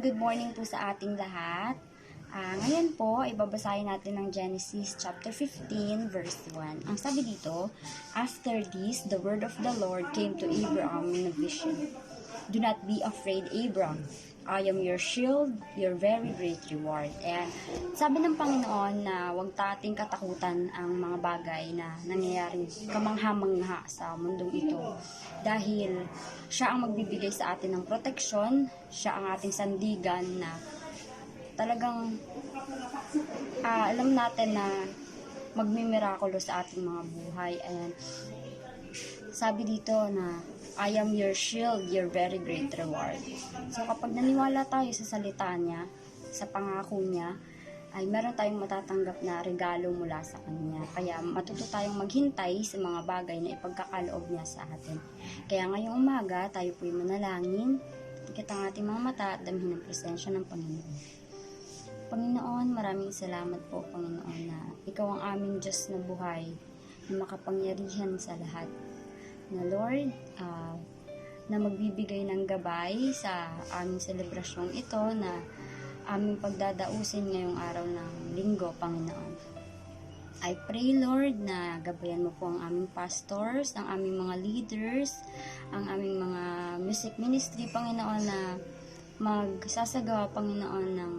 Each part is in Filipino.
good morning po sa ating lahat. Ngayon po, ibabasahin natin ng Genesis chapter 15, verse 1. Ang sabi dito, "After this, the word of the Lord came to Abraham in a vision. Do not be afraid, Abram. I am your shield, your very great reward." And sabi ng Panginoon na huwag nating katakutan ang mga bagay na nangyayaring kamangha-mangha sa mundong ito. Dahil siya ang magbibigay sa atin ng proteksyon, siya ang ating sandigan na talagang alam natin na magmimirakulo sa ating mga buhay. And sabi dito na I am your shield, your very great reward. So kapag naniwala tayo sa salita niya, sa pangako niya, ay meron tayong matatanggap na regalo mula sa Kanya. Kaya matuto tayong maghintay sa mga bagay na ipagkakaloob niya sa atin. Kaya ngayong umaga, tayo po'y manalangin, tikit ang ating mga mata at damhin ang presensya ng Panginoon. Panginoon, maraming salamat po, Panginoon, na Ikaw ang aming Diyos na buhay, na makapangyarihan sa lahat. Na Lord, na magbibigay ng gabay sa aming selebrasyong ito na aming pagdadausin ngayong araw ng linggo, Panginoon. I pray, Lord, na gabayan mo po ang aming pastors, ang aming mga leaders, ang aming mga music ministry, Panginoon, na magsasagawa, Panginoon, ng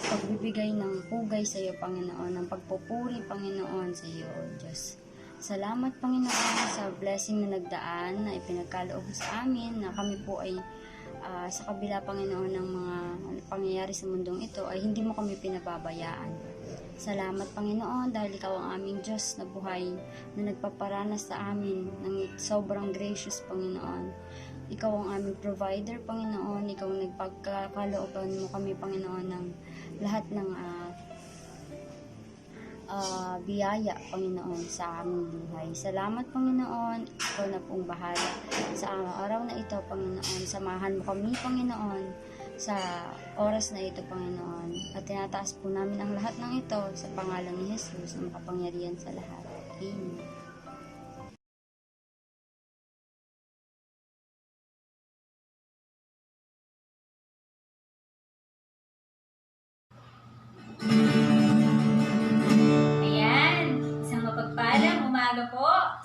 pagbibigay ng pugay sa iyo, Panginoon, ng pagpupuri, Panginoon, sa iyo, O Diyos. Salamat, Panginoon, sa blessing na nagdaan na ipinagkaloob sa amin na kami po ay sa kabila, Panginoon, ng mga pangyayari sa mundong ito ay hindi mo kami pinababayaan. Salamat, Panginoon, dahil Ikaw ang aming Diyos na buhay na nagpaparanas sa amin ng sobrang gracious, Panginoon. Ikaw ang aming provider, Panginoon. Ikaw ang nagpagkakalooban mo kami, Panginoon, ng lahat ng biyaya, Panginoon, sa aming buhay. Salamat, Panginoon. Ikaw na pong bahala sa araw na ito, Panginoon. Samahan mo kami, Panginoon, sa oras na ito, Panginoon. At tinataas po namin ang lahat ng ito sa pangalan ni Jesus na makapangyarihan sa lahat. Amen.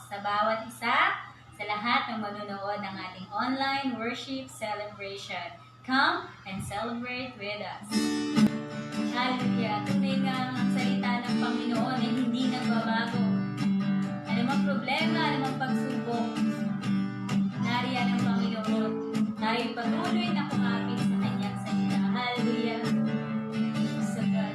Sa bawat isa, sa lahat ng manunood ng ating online worship celebration. Come and celebrate with us. Hallelujah! Tunay nga ang salita ng Panginoon ay hindi nagbabago. Anumang problema, anumang pagsubok, nariyan ang Panginoon. Tayo patuloy na kumapit sa Kanyang salita. Hallelujah! Sa God.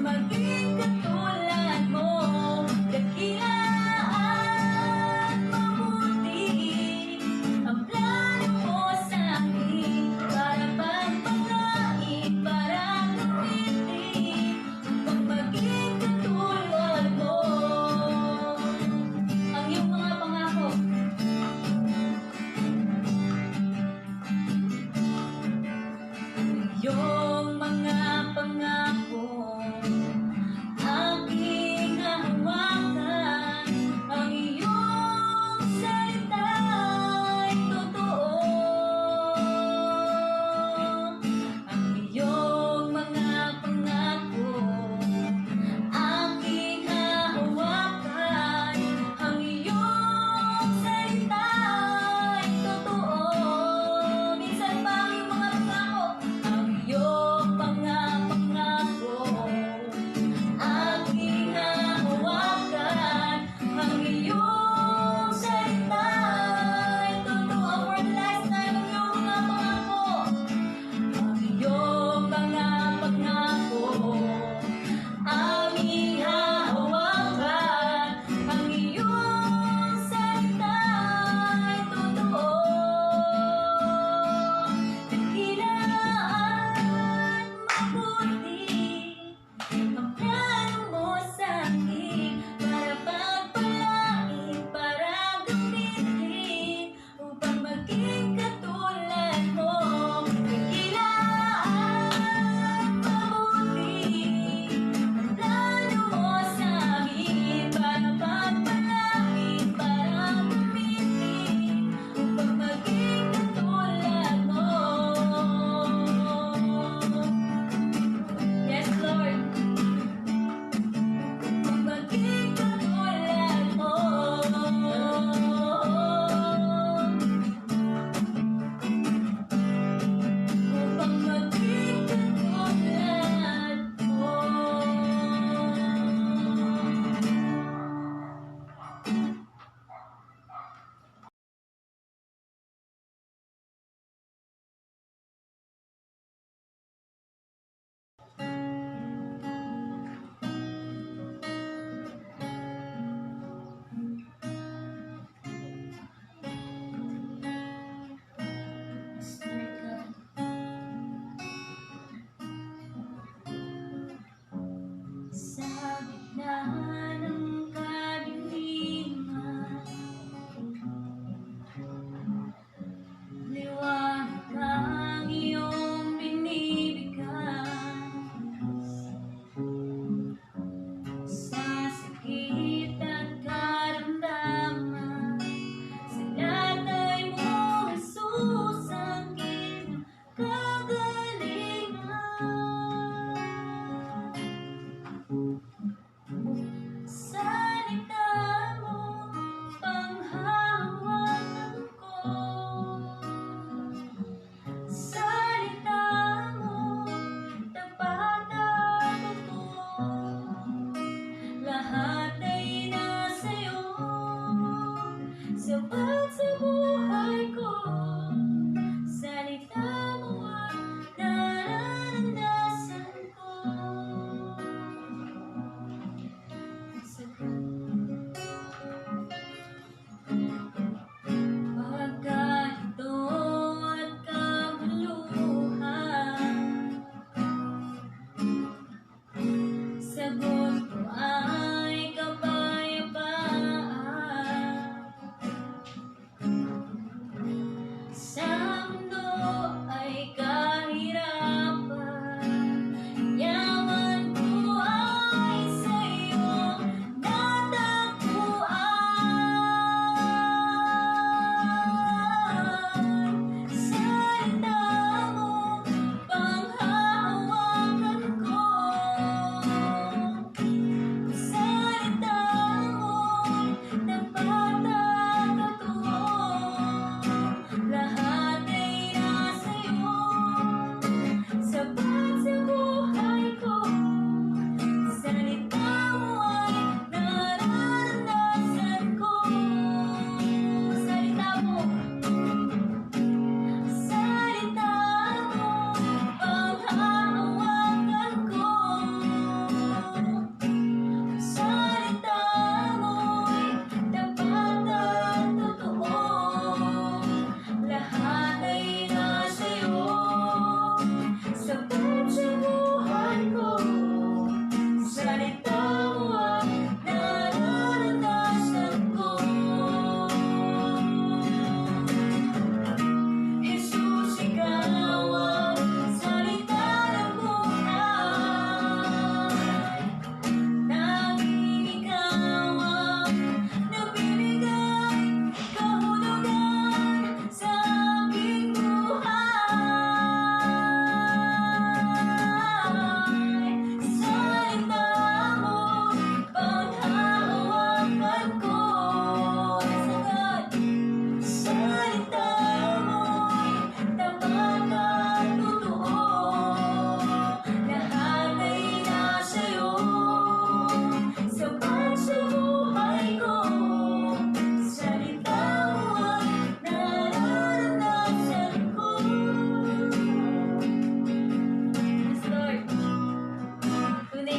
Maging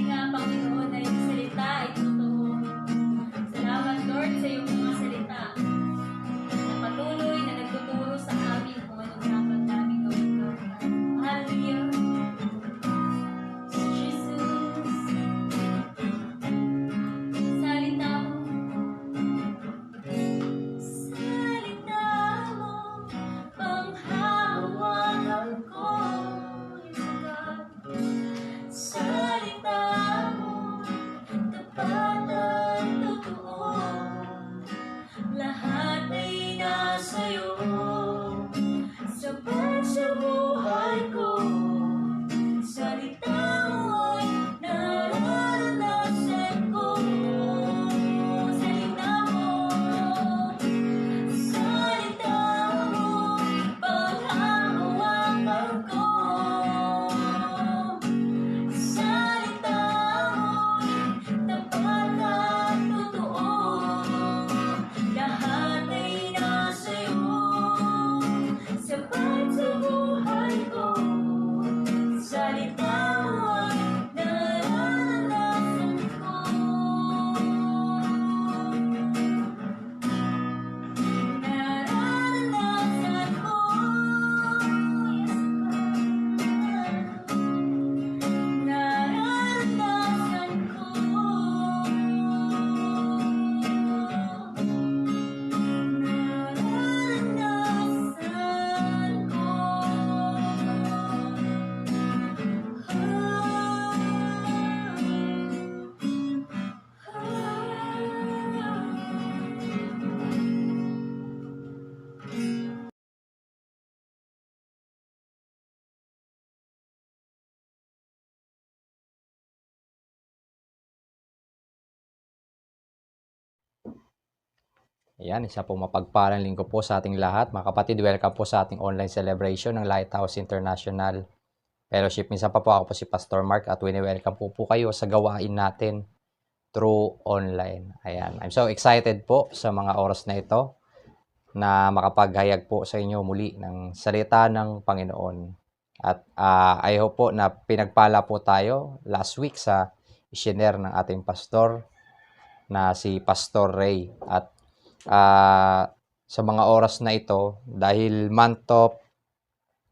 nga, Panginoon, na yung salita ay totoo. Salamat, Lord, sa iyong mga salita na patuloy na nagtuturo sa amin kung ano dapat namin gawin, Lord. Hallelujah. Jesus, salita mo. Salita mo, panghahawakan ko, God. Salita mo, tapat at totoo. Lahat ay nasa'yo. Sapat sa buhay ko. Salita mo ay nararanasan ko. Salita mo. Salita mo, panghahawakan ko. Salita mo, tapat at totoo. Lahat ay nasa'yo. Sapat sa buhay ko. Salita mo ay nararanasan ko. Nararanasan ko, nararanasan ko. Nararanasan Ayan, isa po mapagpalang linggo po sa ating lahat. Mga kapatid, welcome po sa ating online celebration ng Lighthouse International Fellowship. Minsan pa po ako po si Pastor Mark at wini-welcome po kayo sa gawain natin through online. Ayan, I'm so excited po sa mga oras na ito na makapaghayag po sa inyo muli ng salita ng Panginoon. At I hope po na pinagpala po tayo last week sa isinare ng ating pastor na si Pastor Ray. At sa mga oras na ito, dahil month of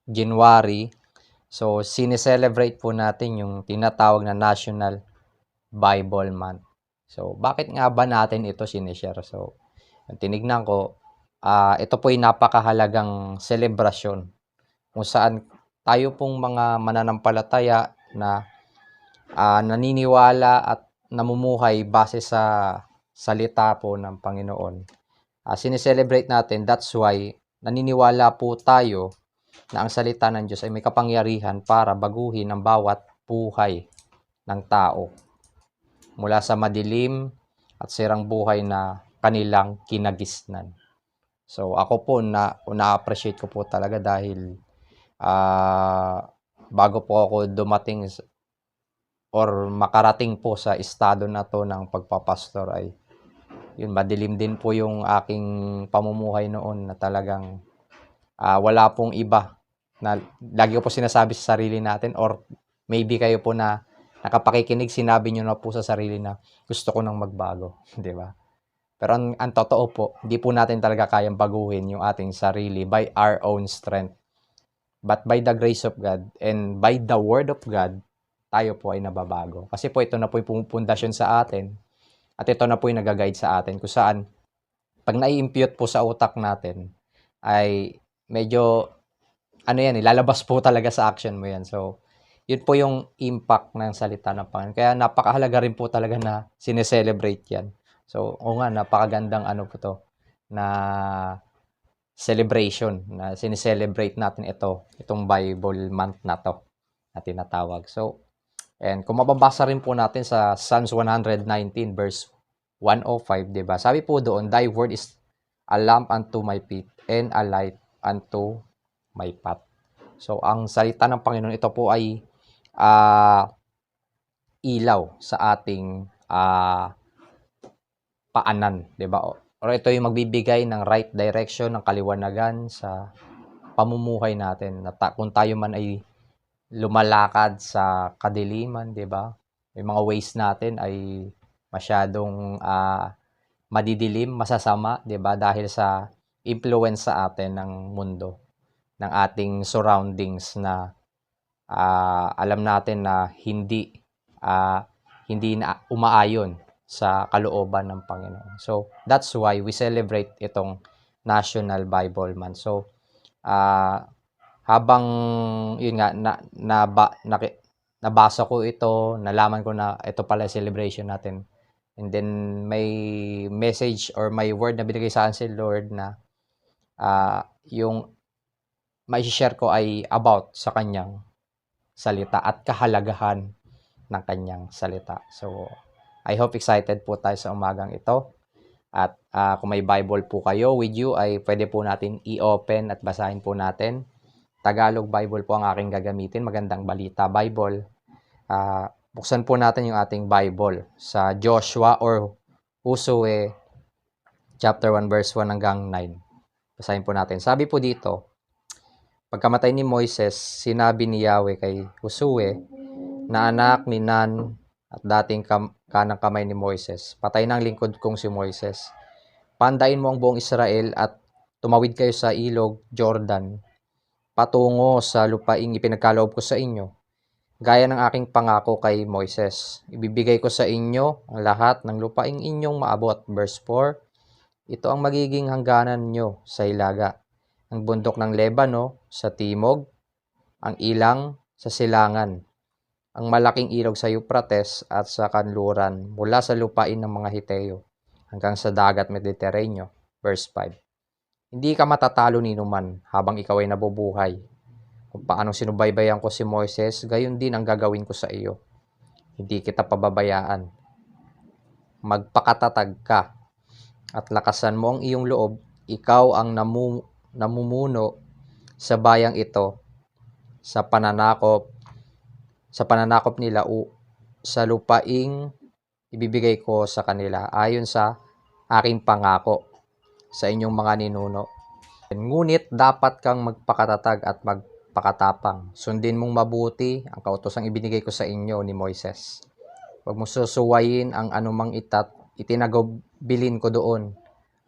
January, so sineselebrate po natin yung tinatawag na National Bible Month. So, bakit nga ba natin ito sinishare? So, tinignan ko, ito po ay napakahalagang selebrasyon kung saan tayo pong mga mananampalataya na naniniwala at namumuhay base sa salita po ng Panginoon. Sineselebrate natin, that's why naniniwala po tayo na ang salita ng Diyos ay may kapangyarihan para baguhin ang bawat buhay ng tao mula sa madilim at sirang buhay na kanilang kinagisnan. So ako po na-appreciate ko po talaga dahil bago po ako dumating or makarating po sa estado na to ng pagpapastor ay yun, madilim din po yung aking pamumuhay noon na talagang wala pong iba na lagi ko po sinasabi sa sarili natin or maybe kayo po na nakapakikinig, sinabi nyo na po sa sarili na gusto ko nang magbago, di ba? Pero ang totoo po, hindi po natin talaga kayang baguhin yung ating sarili by our own strength. But by the grace of God and by the word of God, tayo po ay nababago. Kasi po ito na po yung pundasyon sa atin. At ito na po yung nag-guide sa atin kung saan pag nai-impute po sa utak natin ay medyo lalabas po talaga sa action mo yan. So, yun po yung impact ng salita ng Panginoon. Kaya napakahalaga rin po talaga na sineselebrate yan. So, napakagandang po to na celebration na sineselebrate natin itong Bible month na to na tinatawag. So, and kung mababasa rin po natin sa Psalms 119 verse 105, 'di ba? Sabi po doon, "Thy word is a lamp unto my feet and a light unto my path." So, ang salita ng Panginoon, ito po ay ilaw sa ating paanan, 'di ba? Or ito yung magbibigay ng right direction, ng kaliwanagan sa pamumuhay natin. Kung tayo man ay lumalakad sa kadiliman, 'di ba? yung mga ways natin ay masyadong madidilim, masasama, 'di ba? Dahil sa influence sa atin ng mundo, ng ating surroundings na alam natin na hindi na umaayon sa kalooban ng Panginoon. So, that's why we celebrate itong National Bible Month. So, habang yun nga nabasa ko ito, nalaman ko na ito pala yung celebration natin. And then may message or may word na binigay sa akin si Lord na yung mai-share ko ay about sa kanyang salita at kahalagahan ng kanyang salita. So, I hope excited po tayo sa umagang ito. At kung may Bible po kayo with you, ay pwede po natin i-open at basahin po natin. Tagalog Bible po ang aking gagamitin, Magandang Balita Bible. Buksan po natin yung ating Bible sa Joshua or Josue chapter 1 verse 1 hanggang 9. Basahin po natin. Sabi po dito, pagkamatay ni Moises, sinabi ni Yahweh kay Josue, na anak ni Nun at dating kanang kamay ni Moises, patay ng lingkod kong si Moises. Pandain mo ang buong Israel at tumawid kayo sa ilog Jordan, patungo sa lupaing ipinagkaloob ko sa inyo, gaya ng aking pangako kay Moises. Ibibigay ko sa inyo ang lahat ng lupaing inyong maabot. Verse 4, ito ang magiging hangganan nyo sa hilaga, ang bundok ng Lebano sa timog, ang ilang sa silangan, ang malaking ilog sa Euphrates at sa kanluran, mula sa lupain ng mga Hiteo hanggang sa dagat Mediteraneo. Verse 5, hindi ka matatalo ni numan habang ikaw ay nabubuhay. Kung paanong sinubaybayan ko si Moises, gayon din ang gagawin ko sa iyo. Hindi kita pababayaan. Magpakatatag ka at lakasan mo ang iyong loob. Ikaw ang namumuno sa bayang ito sa pananakop nila sa lupaing ibibigay ko sa kanila ayon sa aking pangako sa inyong mga ninuno. Ngunit dapat kang magpakatatag at magpakatapang. Sundin mong mabuti ang kautosang ibinigay ko sa inyo ni Moises. Huwag mong susuwayin ang anumang itinagubilin ko doon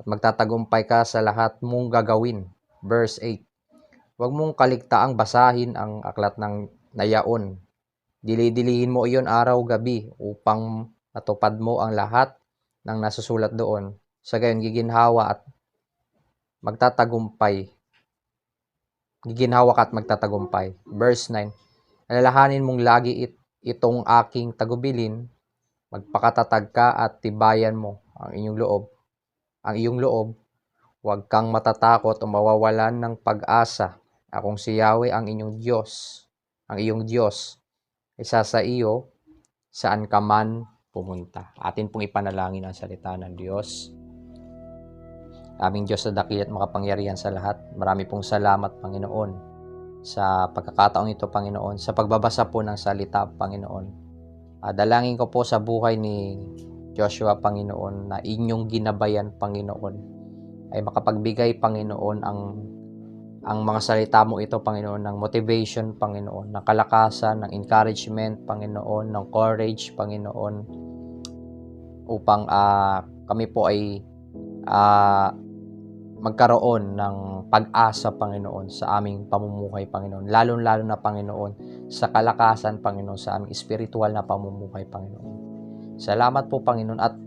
at magtatagumpay ka sa lahat mong gagawin. Verse 8, huwag mong kaligtaang basahin ang aklat ng nayaon. Dili-dilihin mo iyon araw-gabi upang matupad mo ang lahat ng nasusulat doon. Sa gayon, giginhawa ka at magtatagumpay. Verse 9, alalahanin mong lagi itong aking tagubilin, magpakatatag ka at tibayan mo ang iyong loob, huwag kang matatakot o mawawalan ng pag-asa. Akong si Yahweh ang iyong Diyos, isa sa iyo saan ka man pumunta. Atin pong ipanalangin ang salita ng Diyos. Aming Diyos na dakil at makapangyarihan sa lahat, marami pong salamat, Panginoon, sa pagkakataong ito, Panginoon, sa pagbabasa po ng salita, Panginoon. Dalangin ko po sa buhay ni Joshua, Panginoon, na inyong ginabayan, Panginoon, ay makapagbigay, Panginoon, ang mga salita mo ito, Panginoon, ng motivation, Panginoon, ng kalakasan, ng encouragement, Panginoon, ng courage, Panginoon, upang kami po ay magkaroon ng pag-asa, Panginoon, sa aming pamumuhay, Panginoon. Lalo-lalo na, Panginoon, sa kalakasan, Panginoon, sa aming spiritual na pamumuhay, Panginoon. Salamat po, Panginoon, at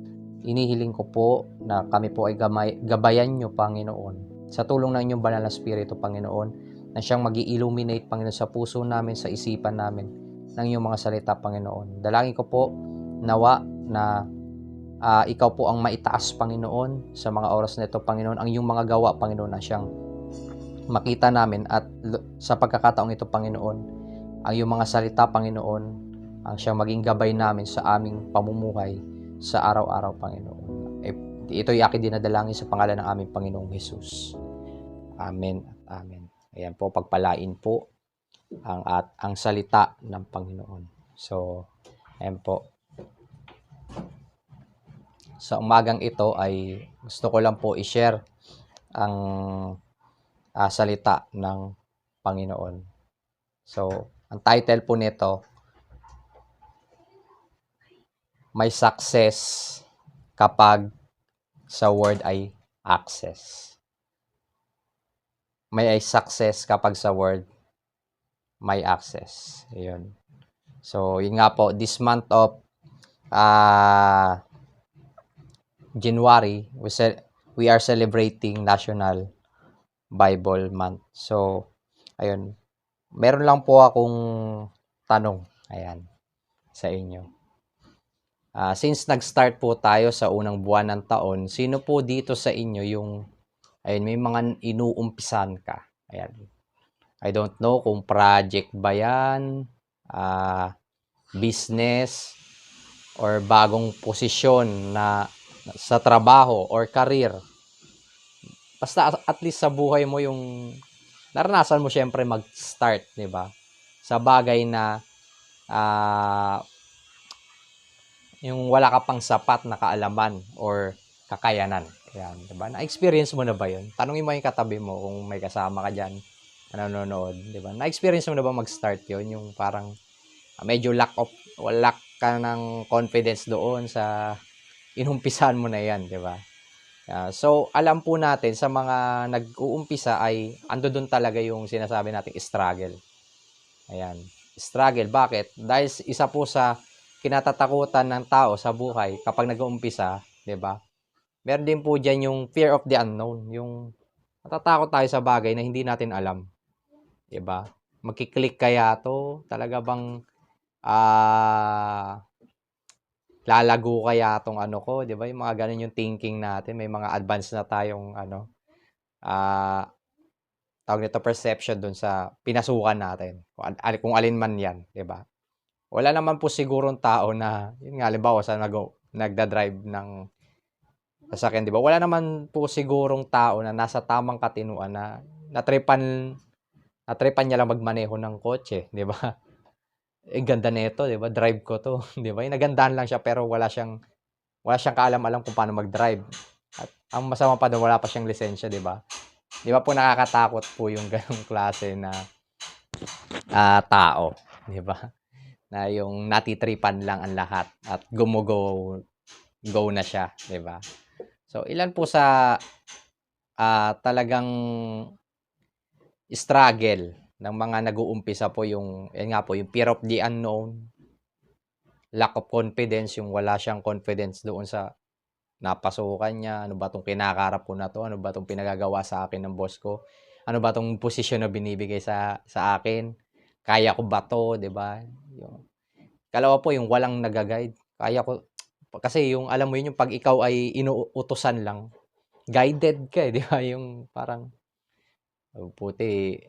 inihiling ko po na kami po ay gabayan nyo, Panginoon, sa tulong ng inyong banal na Espiritu, Panginoon, na siyang mag-i-illuminate, Panginoon, sa puso namin, sa isipan namin, ng inyong mga salita, Panginoon. Dalangin ko po, nawa na ikaw po ang maitaas, Panginoon, sa mga oras na ito, Panginoon, ang iyong mga gawa, Panginoon, na siyang makita namin, at sa pagkakataong ito, Panginoon, ang iyong mga salita, Panginoon, ang siyang maging gabay namin sa aming pamumuhay sa araw-araw, Panginoon. Ito'y aking dinadalangin sa pangalan ng aming Panginoong Jesus. Amen at amen. Ayan po, pagpalain po ang salita ng Panginoon. So, ayan po. Sa umagang ito ay gusto ko lang po i-share ang salita ng Panginoon. So, ang title po nito, may success kapag sa word ay access. May success kapag sa word may access. Ayun. So, yun nga po, this month of January, we are celebrating National Bible Month. So, ayun. Meron lang po akong tanong, ayan, sa inyo. Since nag-start po tayo sa unang buwan ng taon, sino po dito sa inyo yung, ayun, may mga inuumpisan ka? Ayan. I don't know kung project ba yan, business, or bagong posisyon na sa trabaho or career. Basta at least sa buhay mo yung naranasan mo syempre mag-start, 'di ba? Sa bagay na yung wala ka pang sapat na kaalaman or kakayanan. Ayan, 'di ba? Na-experience mo na ba 'yun? Tanungin mo yung katabi mo kung may kasama ka diyan na nanonood, 'di ba? Na-experience mo na ba mag-start 'yun, yung parang medyo lack ka ng confidence doon sa inumpisahan mo na 'yan, 'di ba? So, alam po natin sa mga nag-uumpisa ay ando doon talaga yung sinasabi nating struggle. Ayan. Struggle. Bakit? Dahil isa po sa kinatatakutan ng tao sa buhay kapag nag-uumpisa, 'di ba? Meron din po diyan yung fear of the unknown, yung natatakot tayo sa bagay na hindi natin alam, 'di ba? Magki-click kaya 'to? Talaga bang lalago kaya tong ano ko, 'di ba? Yung mga ganun yung thinking natin, may mga advanced na tayong tawag nito perception doon sa pinasukan natin. Kung alin man 'yan, 'di ba? Wala naman po sigurong tao na, yun nga, halimbawa sa nagda-drive ng sasakyan, 'di ba? Wala naman po sigurong tao na nasa tamang katinuan na natripan niya lang magmaneho ng kotse, 'di ba? Ganda nito, 'di ba? Drive ko 'to, 'di ba? Nagandahan lang siya pero wala siyang kaalam-alam kung paano mag-drive. At ang masama pa doon, wala pa siyang lisensya, 'di ba? 'Di ba po nakakatakot po yung ganung klase na tao, 'di ba? Na yung natitripan lang ang lahat at go na siya, 'di ba? So, ilan po sa talagang struggle ng mga nag-uumpisa po yung, yan nga po, yung fear of the unknown, lack of confidence, yung wala siyang confidence doon sa napasukan niya, ano ba 'tong kinakarap ko na 'to, ano ba 'tong pinagagawa sa akin ng boss ko, ano ba 'tong posisyon na binibigay sa akin, kaya ko ba 'to, 'di ba? Yung kalawa po yung walang naga-guide, kaya ko kasi yung alam mo yun, yung 'pag ikaw ay inuutusan lang, guided ka, 'di ba? Yung parang, buti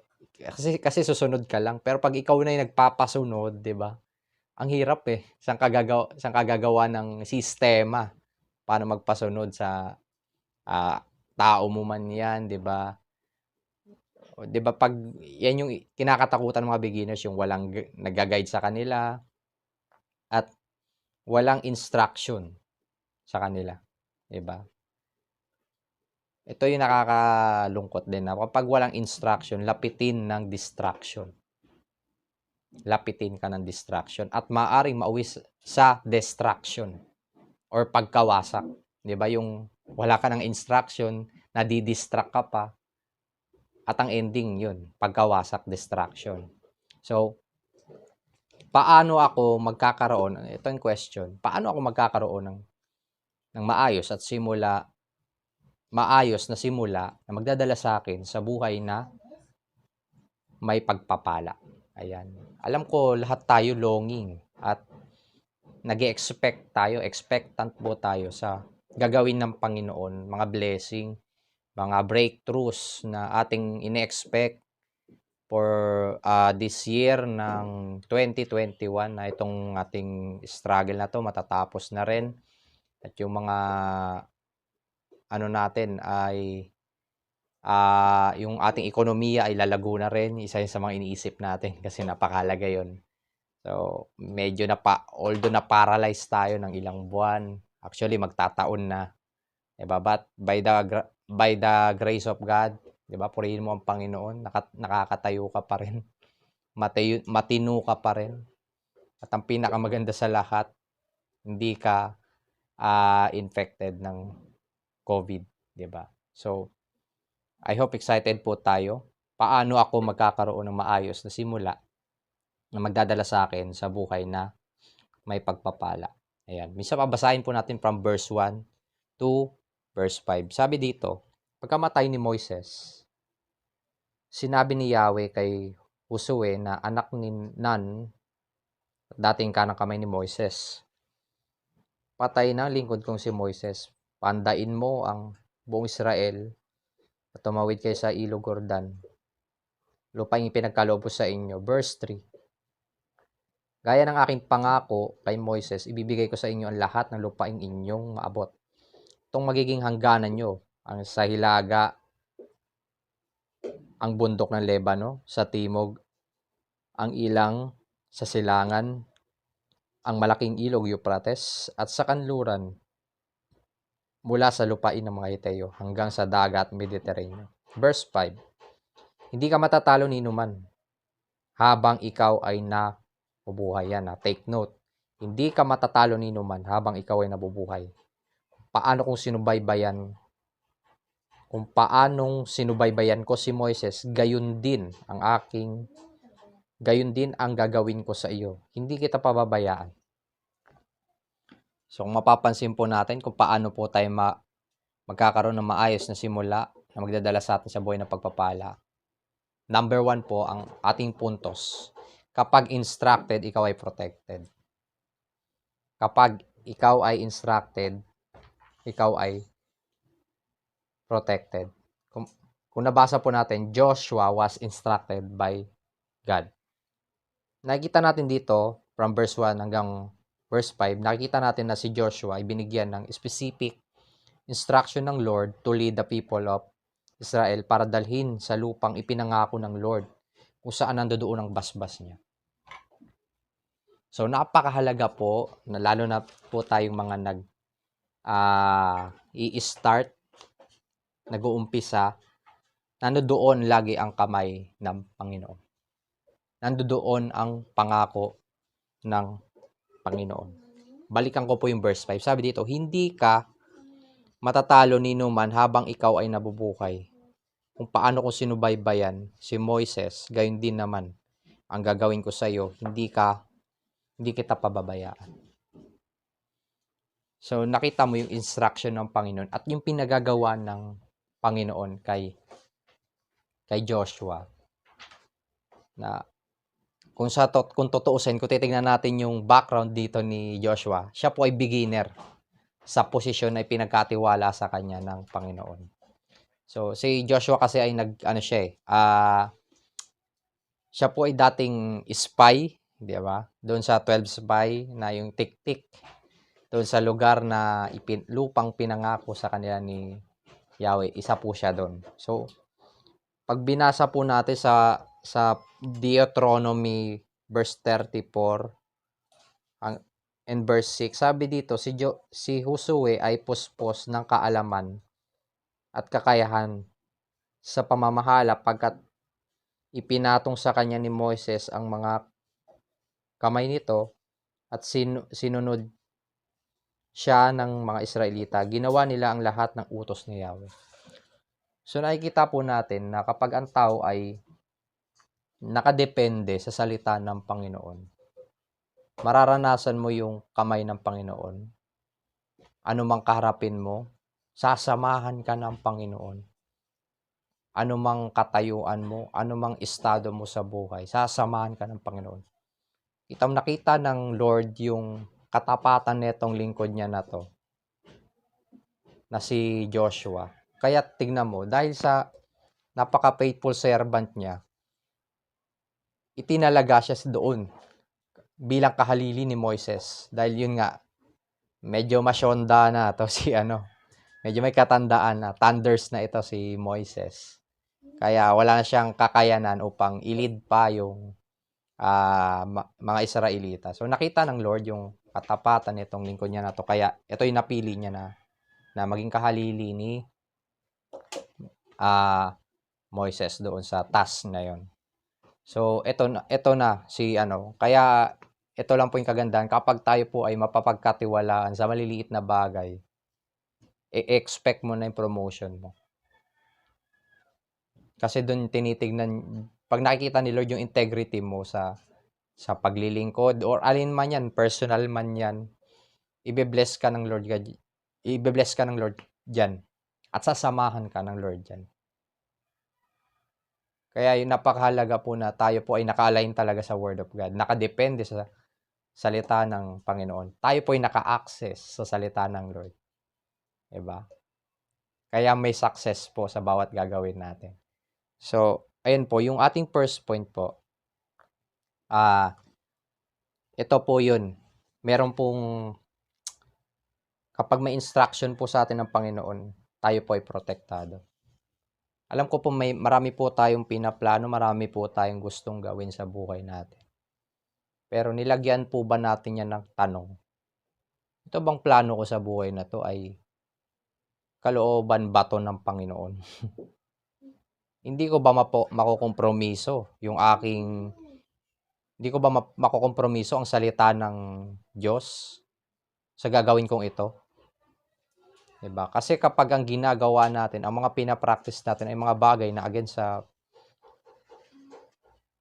kasi susunod ka lang, pero 'pag ikaw na yung nagpapasunod, 'di ba? Ang hirap, eh. Saan ka gagawa ng sistema paano magpasunod sa tao mo man 'yan, 'di ba? O 'di ba 'pag 'yan yung kinakatakutan ng mga beginners, yung walang nagga-guide sa kanila at walang instruction sa kanila, 'di ba? Ito yung nakakalungkot din na kapag walang instruction, lapitin ka ng distraction at maaaring mauwi sa destruction or pagkawasak, 'di ba? Yung wala ka ng instruction, nadi-distract ka pa, at ang ending yun, pagkawasak, distraction. So, paano ako magkakaroon, ito yung question, paano ako magkakaroon ng maayos na simula na magdadala sa akin sa buhay na may pagpapala? Ayan. Alam ko lahat tayo longing at expectant po tayo sa gagawin ng Panginoon, mga blessing, mga breakthroughs na ating ine-expect for this year ng 2021, na itong ating struggle na to matatapos na rin at yung mga ano natin ay yung ating ekonomiya ay lalago na rin. Isa yun sa mga iniisip natin kasi napakahalaga yun. So, medyo although na-paralyze tayo ng ilang buwan, actually magtataon na, 'di ba? But by the grace of God, 'di ba? Purihin mo ang Panginoon, nakakatayo ka pa rin. Matino ka pa rin. At ang pinakamaganda sa lahat, hindi ka infected ng COVID, 'di ba? So, I hope excited po tayo. Paano ako magkakaroon ng maayos na simula na magdadala sa akin sa buhay na may pagpapala. Ayan. Minsan babasahin po natin from verse 1 to verse 5. Sabi dito, pagkamatay ni Moises, sinabi ni Yahweh kay Josue na anak ni Nun, dating kanang kamay ni Moises, patay na lingkod kong si Moises. Pandain mo ang buong Israel at tumawid kayo sa ilog Jordan. Lupaing ipinagkaloob ko sa inyo. Verse 3. Gaya ng aking pangako kay Moises, ibibigay ko sa inyo ang lahat ng lupaing inyong maabot. Itong magiging hangganan nyo, ang sa hilaga, ang bundok ng Lebano, sa timog, ang ilang sa silangan, ang malaking ilog Euphrates, at sa kanluran, mula sa lupain ng mga Hiteo hanggang sa dagat Mediterranean. Verse 5. Hindi ka matatalo ni inuman habang ikaw ay nabubuhay. Yan, take note. Hindi ka matatalo ni inuman habang ikaw ay nabubuhay. Kung paanong sinubaybayan ko si Moises, gayon din ang gagawin ko sa iyo. Hindi kita pababayaan. So, kung mapapansin po natin kung paano po tayo magkakaroon ng maayos na simula na magdadala sa atin sa buhay ng pagpapala. Number 1 po, ang ating puntos. Kapag instructed, ikaw ay protected. Kapag ikaw ay instructed, ikaw ay protected. Kung nabasa po natin, Joshua was instructed by God. Nakikita natin dito, from verse 1 hanggang verse 5, nakikita natin na si Joshua ay binigyan ng specific instruction ng Lord to lead the people of Israel para dalhin sa lupang ipinangako ng Lord kung saan nandoon ang basbas niya. So, napakahalaga po, na lalo na po tayong mga i-start, nag-uumpisa, nandoon lagi ang kamay ng Panginoon. Nandoon ang pangako ng Panginoon. Balikan ko po yung verse 5. Sabi dito, hindi ka matatalo ni numan habang ikaw ay nabubuhay. Kung paano ko sinubaybayan si Moises, gayon din naman ang gagawin ko sa iyo. Hindi kita pababayaan. So, nakita mo yung instruction ng Panginoon at yung pinagagawa ng Panginoon kay Joshua. Na kung tutuusin, kung titingnan natin yung background dito ni Joshua, siya po ay beginner sa posisyon na pinagkatiwala sa kanya ng Panginoon. So, si Joshua kasi ay siya po ay dating spy, di ba? Doon sa 12 spy na yung tik-tik, doon sa lugar na lupang pinangako sa kanila ni Yahweh, isa po siya doon. So, pag binasa po natin sa Deuteronomy verse 34 and verse 6, sabi dito, si Josue ay puspos ng kaalaman at kakayahan sa pamamahala pagkat ipinatong sa kanya ni Moises ang mga kamay nito at sinunod siya ng mga Israelita. Ginawa nila ang lahat ng utos ni Yahweh. So nakikita po natin na kapag ang tao ay nakadepende sa salita ng Panginoon, mararanasan mo yung kamay ng Panginoon. Ano mang kaharapin mo, sasamahan ka ng Panginoon. Ano mang katayuan mo, ano mang estado mo sa buhay, sasamahan ka ng Panginoon. Nakita ng Lord yung katapatan nitong lingkod niya na to, na si Joshua. Kaya tignan mo, dahil sa napaka-faithful servant niya, itinalaga siya doon bilang kahalili ni Moises. Dahil yun nga, medyo masyonda na to medyo may katandaan na, thunders na ito si Moises. Kaya wala na siyang kakayanan upang ilid pa yung mga Israelita. So nakita ng Lord yung katapatan nitong lingkod niya na to. Kaya ito yung napili niya na maging kahalili ni Moises doon sa task na yon. So ito na si kaya ito lang po yung kagandahan, kapag tayo po ay mapapagkatiwalaan sa maliliit na bagay, i-expect mo na yung promotion mo. Kasi doon tinitignan, pag nakikita ni Lord yung integrity mo sa paglilingkod or alin man yan, personal man yan, ibe-bless ka ng Lord ibe-bless ka ng Lord diyan at sasamahan ka ng Lord diyan. Kaya yung napakahalaga po na tayo po ay naka-align talaga sa Word of God, nakadepende sa salita ng Panginoon. Tayo po ay naka-access sa salita ng Lord. Diba? Kaya may success po sa bawat gagawin natin. So, ayun po, yung ating first point po, ito po yun. Meron pong, kapag may instruction po sa atin ng Panginoon, tayo po ay protektado. Alam ko po marami po tayong pinaplano, marami po tayong gustong gawin sa buhay natin. Pero nilagyan po ba natin yan ng tanong? Ito bang plano ko sa buhay na to ay kalooban ba to ng Panginoon? Hindi ko ba makukompromiso yung aking, hindi ko ba makukompromiso ang salita ng Diyos sa gagawin kong ito? Diba? Kasi kapag ang ginagawa natin, ang mga pinapractice natin ay mga bagay na against sa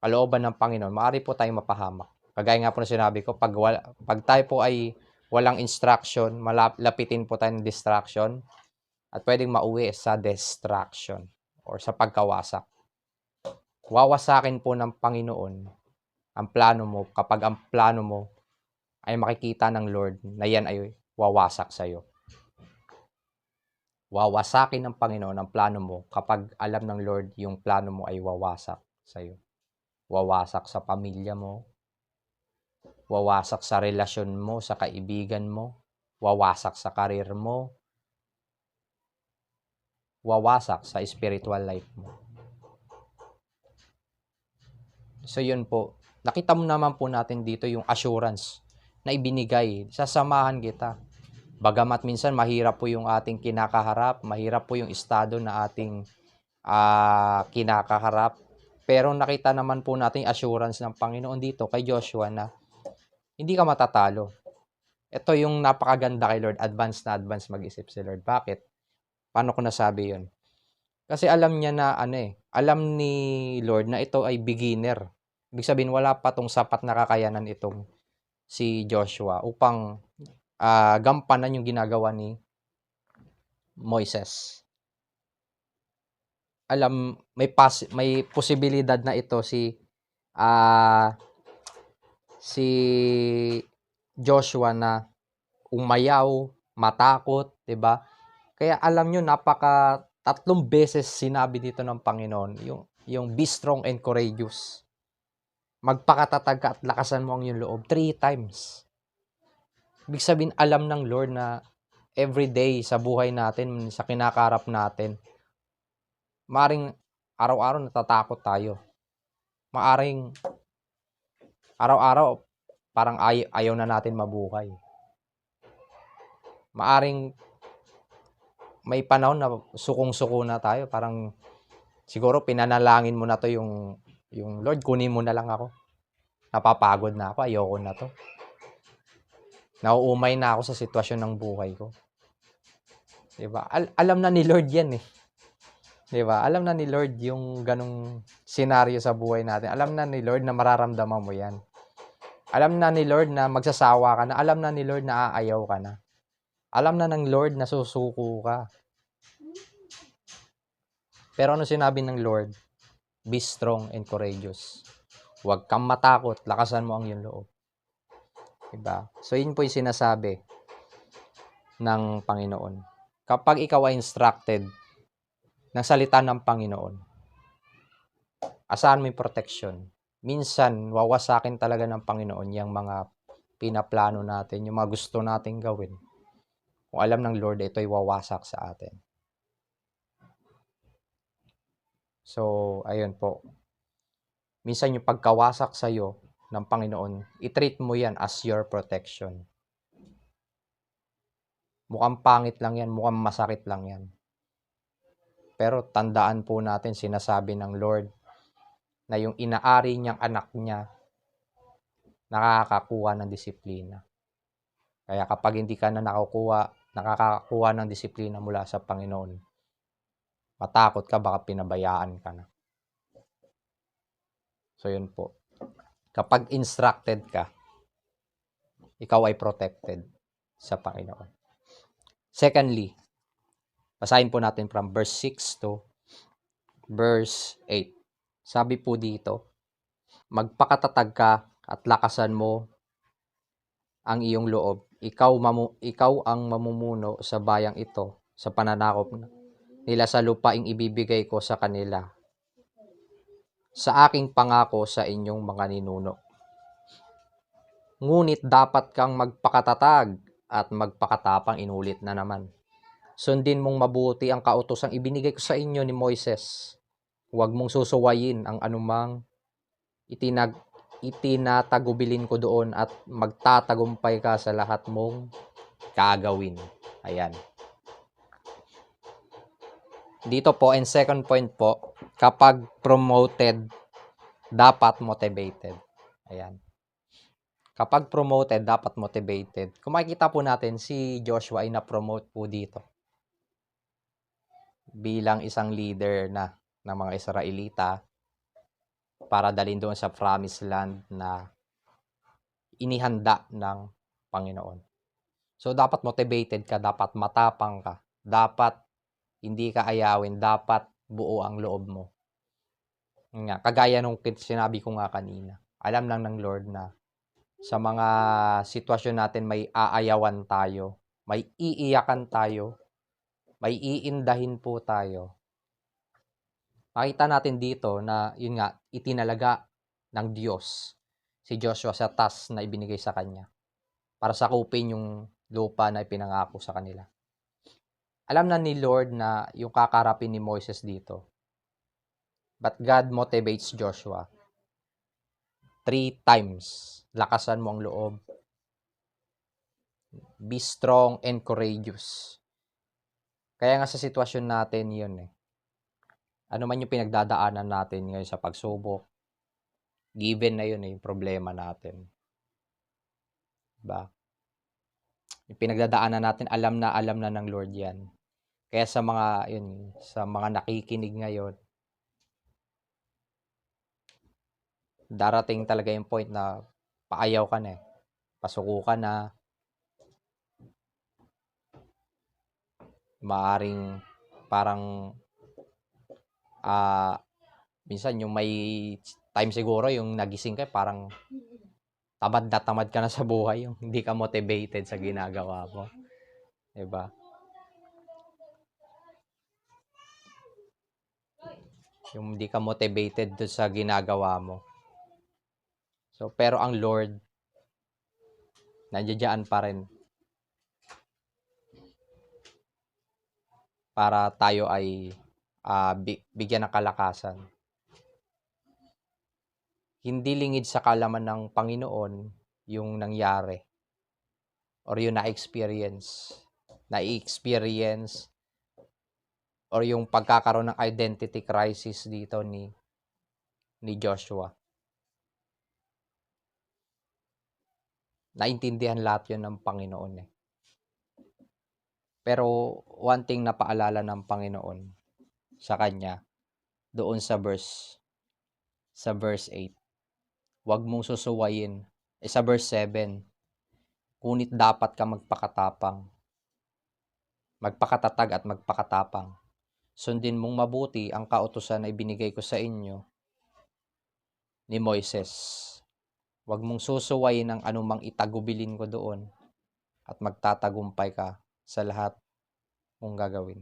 kalooban ng Panginoon, maaari po tayong mapahamak. Kagaya nga po na sinabi ko, pag tayo po ay walang instruction, lapitin po tayo ng distraction at pwedeng mauwi sa distraction or sa pagkawasak. Wawasakin po ng Panginoon ang plano mo kapag ang plano mo ay makikita ng Lord na yan ay wawasak sa'yo. Wawasakin ng Panginoon ang plano mo kapag alam ng Lord yung plano mo ay wawasak sa'yo. Wawasak sa pamilya mo, wawasak sa relasyon mo, sa kaibigan mo, wawasak sa karir mo, wawasak sa spiritual life mo. So yun po, nakita mo naman po natin dito yung assurance na ibinigay, sasamahan kita. Bagamat minsan mahirap po yung ating kinakaharap, mahirap po yung estado na ating kinakaharap, pero nakita naman po natin yung assurance ng Panginoon dito kay Joshua na hindi ka matatalo. Ito yung napakaganda kay Lord, advance mag-isip si Lord. Bakit? Paano ko nasabi yun? Kasi alam niya na alam ni Lord na ito ay beginner. Ibig sabihin wala pa tong sapat na kakayanan itong si Joshua upang gampanan yung ginagawa ni Moises. May posibilidad na ito si Joshua na umayaw, matakot, 'di ba? Kaya alam nyo, tatlong beses sinabi dito ng Panginoon, yung be strong and courageous. Magpakatatag ka at lakasan mo ang iyong loob. 3 times. Ibig sabihin, alam ng Lord na every day sa buhay natin, sa kinakarap natin, maaring araw-araw natatakot tayo. Maaring araw-araw parang ayaw na natin mabuhay. Maaring may panahon na sukong-suko na tayo. Parang siguro pinanalangin mo na to yung Lord, kunin mo na lang ako. Napapagod na ako, ayoko na to. Nauumay na ako sa sitwasyon ng buhay ko. Diba? Alam na ni Lord yan eh. Diba? Alam na ni Lord yung ganong senaryo sa buhay natin. Alam na ni Lord na mararamdaman mo yan. Alam na ni Lord na magsasawa ka na. Alam na ni Lord na aayaw ka na. Alam na ng Lord na susuko ka. Pero ano sinabi ng Lord? Be strong and courageous. Huwag kang matakot. Lakasan mo ang iyong loob. Diba? So, yun po yung sinasabi ng Panginoon. Kapag ikaw ay instructed ng salita ng Panginoon, asahan mo yung protection. Minsan, wawasakin talaga ng Panginoon yung mga pinaplano natin, yung mga gusto nating gawin. Kung alam ng Lord, ito ay wawasak sa atin. So, ayun po. Minsan yung pagkawasak sa'yo ng Panginoon, i-treat mo yan as your protection. Mukhang pangit lang yan, mukhang masakit lang yan. Pero tandaan po natin, sinasabi ng Lord na yung inaari niyang anak niya nakakakuha ng disiplina. Kaya kapag hindi ka na nakakakuha ng disiplina mula sa Panginoon, matakot ka, baka pinabayaan ka na. So yun po. Kapag instructed ka, ikaw ay protected sa Panginoon. Secondly, basahin po natin from verse 6 to verse 8. Sabi po dito, magpakatatag ka at lakasan mo ang iyong loob. Ikaw ang mamumuno sa bayang ito sa pananakop nila sa lupaing ibibigay ko sa kanila, sa aking pangako sa inyong mga ninuno. Ngunit dapat kang magpakatatag at magpakatapang, inulit na naman. Sundin mong mabuti ang kautosang ibinigay ko sa inyo ni Moises. Huwag mong susuwayin ang anumang itinatagubilin ko doon at magtatagumpay ka sa lahat mong gagawin. Ayan. Dito po, and second point po, kapag promoted, dapat motivated. Ayan. Kapag promoted, dapat motivated. Kung makikita po natin, si Joshua ay na-promote po dito bilang isang leader ng mga Israelita para dalhin doon sa promised land na inihanda ng Panginoon. So, dapat motivated ka, dapat matapang ka, dapat hindi ka ayawin, dapat buo ang loob mo. Nga, kagaya nung sinabi ko nga kanina, alam lang ng Lord na sa mga sitwasyon natin may aayawan tayo, may iiyakan tayo, may iindahin po tayo. Makita natin dito na yun nga, itinalaga ng Diyos si Joshua sa task na ibinigay sa kanya para sakupin yung lupa na ipinangako sa kanila. Alam na ni Lord na yung kakarapin ni Moses dito. But God motivates Joshua 3 times. Lakasan mo ang loob. Be strong and courageous. Kaya nga sa sitwasyon natin yun eh. Ano man yung pinagdadaanan natin ngayon sa pagsubok, given na yun eh, yung problema natin. Diba? Yung pinagdadaanan natin, alam na ng Lord yan. Kaya sa mga nakikinig ngayon, darating talaga yung point na paayaw ka na eh. Pasuko ka na. Maaring parang minsan yung may time siguro yung nagising ka parang tamad ka na sa buhay, yung hindi ka motivated sa ginagawa mo. Diba? Yung hindi ka motivated doon sa ginagawa mo. So, pero ang Lord, nandiyan pa rin para tayo ay bigyan ng kalakasan. Hindi lingid sa kalaman ng Panginoon yung nangyari or yung na-experience or yung pagkakaroon ng identity crisis dito ni Joshua. Naintindihan lahat yun ng Panginoon eh. Pero one thing na paalala ng Panginoon sa kanya doon sa verse 8. Huwag mong susuwayin. Sa verse 7, ngunit dapat ka magpakatatag at magpakatapang. Sundin mong mabuti ang kautusan na ibinigay ko sa inyo ni Moises. Huwag mong susuwayin ang anumang itagubilin ko doon at magtatagumpay ka sa lahat mong gagawin.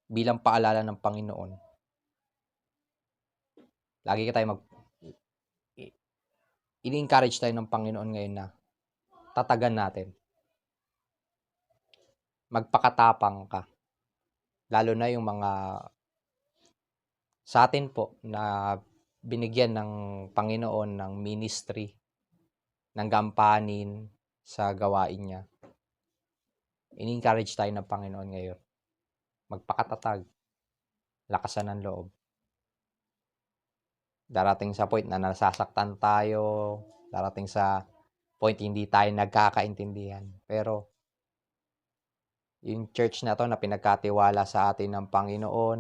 Bilang paalala ng Panginoon, lagi tayo ini-encourage tayo ng Panginoon ngayon na tatagan natin. Magpakatapang ka. Lalo na yung mga sa atin po na binigyan ng Panginoon ng ministry, ng gampanin sa gawain niya. Ini-encourage tayo ng Panginoon ngayon. Magpakatatag. Lakasan ng loob. Darating sa point na nasasaktan tayo, darating sa point hindi tayo nagkakaintindihan. Pero yung church na to na pinagkatiwala sa atin ng Panginoon,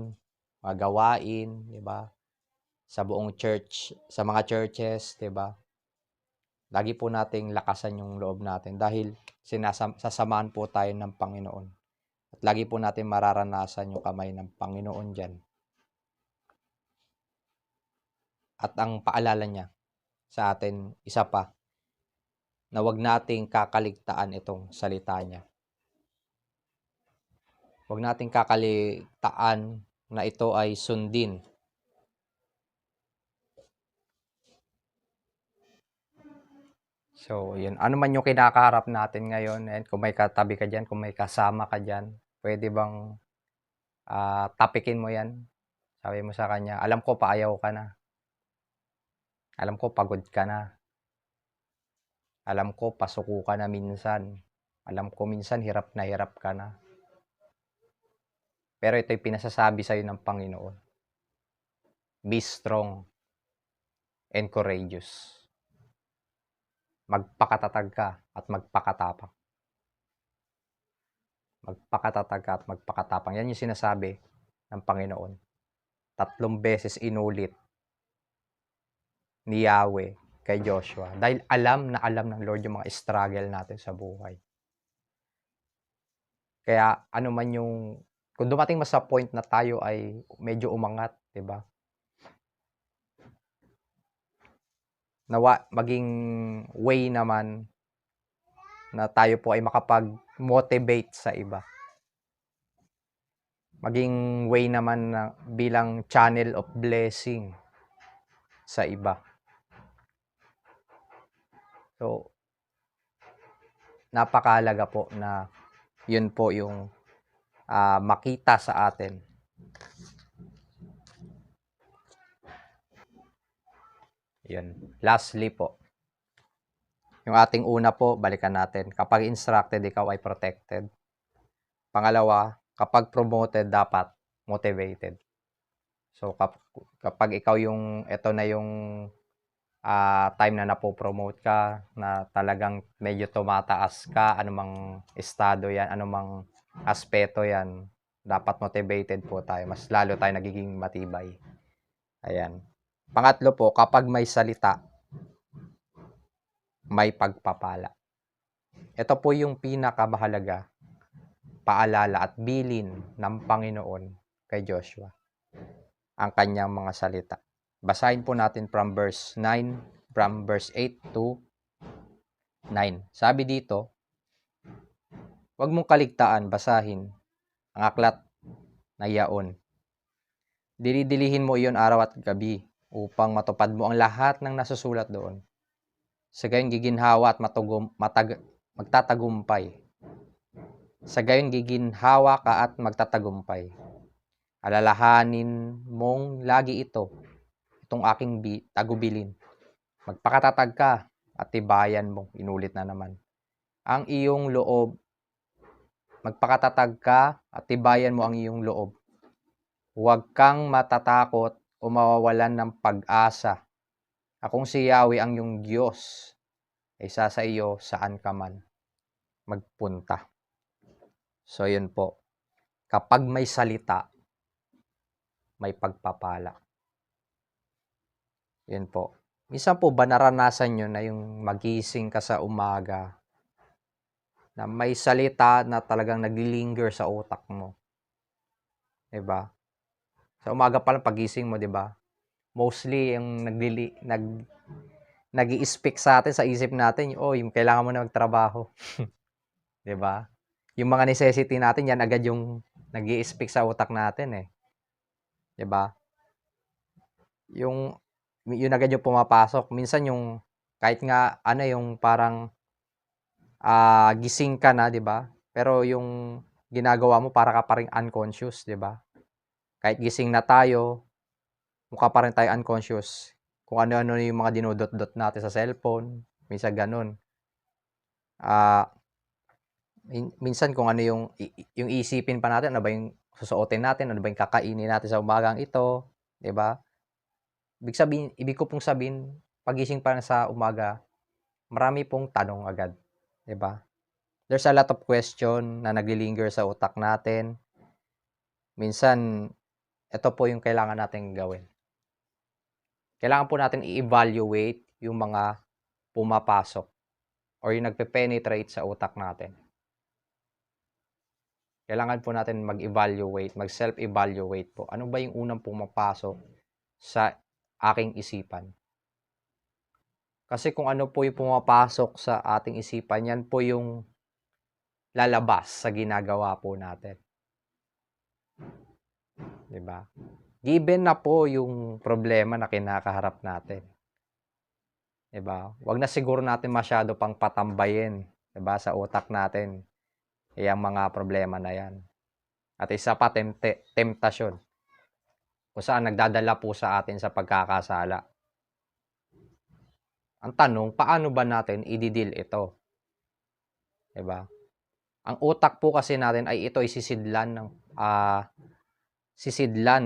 mga gawain, 'di ba? Sa buong church, sa mga churches, 'di ba? Lagi po nating lakasan yung loob natin dahil sasamahan po tayo ng Panginoon. At lagi po natin mararanasan yung kamay ng Panginoon diyan. At ang paalala niya sa atin, isa pa, na wag nating kakaligtaan itong salita niya. Wag nating kakaligtaan na ito ay sundin. So, yun. Ano man yung kinakaharap natin ngayon, and kung may katabi ka dyan, kung may kasama ka dyan, pwede bang tapikin mo yan? Sabi mo sa kanya, alam ko paayaw ka na. Alam ko pagod ka na. Alam ko pasuko ka na minsan. Alam ko minsan hirap ka na. Pero ito'y pinasasabi sa'yo ng Panginoon. Be strong and courageous. Magpakatatag ka at magpakatapang. Magpakatatag ka at magpakatapang. Yan yung sinasabi ng Panginoon. 3 beses inulit ni Yahweh kay Joshua. Dahil alam na alam ng Lord yung mga struggle natin sa buhay. Kaya ano man yung, kung dumating mas sa point na tayo ay medyo umangat, 'di ba? Nawa maging way naman na tayo po ay makapag-motivate sa iba. Maging way naman na bilang channel of blessing sa iba. So, napakahalaga po na yun po yung makita sa atin. Yun. Lastly po, yung ating una po, balikan natin. Kapag instructed, ikaw ay protected. Pangalawa, kapag promoted, dapat motivated. So, kapag ikaw yung, ito na yung time na napopromote ka, na talagang medyo tumataas ka, anumang estado yan, anumang aspeto yan, dapat motivated po tayo. Mas lalo tayo nagiging matibay. Ayan. Pangatlo po, kapag may salita, may pagpapala. Ito po yung pinakamahalaga paalala at bilin ng Panginoon kay Joshua. Ang kanyang mga salita. Basahin po natin from verse 8 to 9. Sabi dito, huwag mong kaligtaan, basahin ang aklat na yaon. Dili-dilihin mo iyon araw at gabi upang matupad mo ang lahat ng nasusulat doon. Sa gayon giginhawa at magtatagumpay. Sa gayon giginhawa ka at magtatagumpay. Alalahanin mong lagi itong aking tagubilin. Magpakatatag ka at tibayan mo. Inulit na naman. Ang iyong loob. Magpakatatag ka at tibayan mo ang iyong loob. Huwag kang matatakot o mawawalan ng pag-asa. Akong si Yahweh ang iyong Diyos. Isa sa iyo saan ka man magpunta. So, yun po. Kapag may salita, may pagpapala. Yun po. Minsan po ba naranasan nyo na yung magising ka sa umaga na may salita na talagang naglilinger sa utak mo? Diba? Sa umaga pa lang pagising mo, diba? Mostly yung nag-i-speak sa atin, sa isip natin, yung kailangan mo na magtrabaho. Diba? Yung mga necessity natin, yan agad yung nag-i-speak sa utak natin eh. Diba? Yung agad yung pumapasok. Minsan yung, kahit nga, yung parang, gising ka na, diba? Pero yung ginagawa mo, para ka pa rin unconscious, diba? Kahit gising na tayo, mukha pa rin tayo unconscious. Kung ano-ano yung mga dinudot-dot natin sa cellphone, minsan ganun. Minsan kung ano yung isipin pa natin, ano ba yung susuotin natin, ano ba yung kakainin natin sa umagang ito, 'di ba? ibig ko pong sabihin, pagising pa lang sa umaga, marami pong tanong agad, 'di ba? There's a lot of question na naglilinger sa utak natin. Minsan, ito po yung kailangan nating gawin. Kailangan po natin i-evaluate yung mga pumapasok or yung nagpe-penetrate sa utak natin. Kailangan po natin mag-evaluate, mag-self-evaluate po. Ano ba yung unang pumapasok sa aking isipan? Kasi kung ano po yung pumapasok sa ating isipan, yan po yung lalabas sa ginagawa po natin. 'Di ba? Given na po yung problema na kinakaharap natin. 'Di ba? Huwag na siguro natin masyado pang patambayin, 'di ba, sa utak natin yung mga problema na yan. At isa pa, temptasyon. Kung saan nagdadala po sa atin sa pagkakasala. Ang tanong, paano ba natin i-deal ito? 'Di ba? Ang utak po kasi natin ay ito ay sisidlan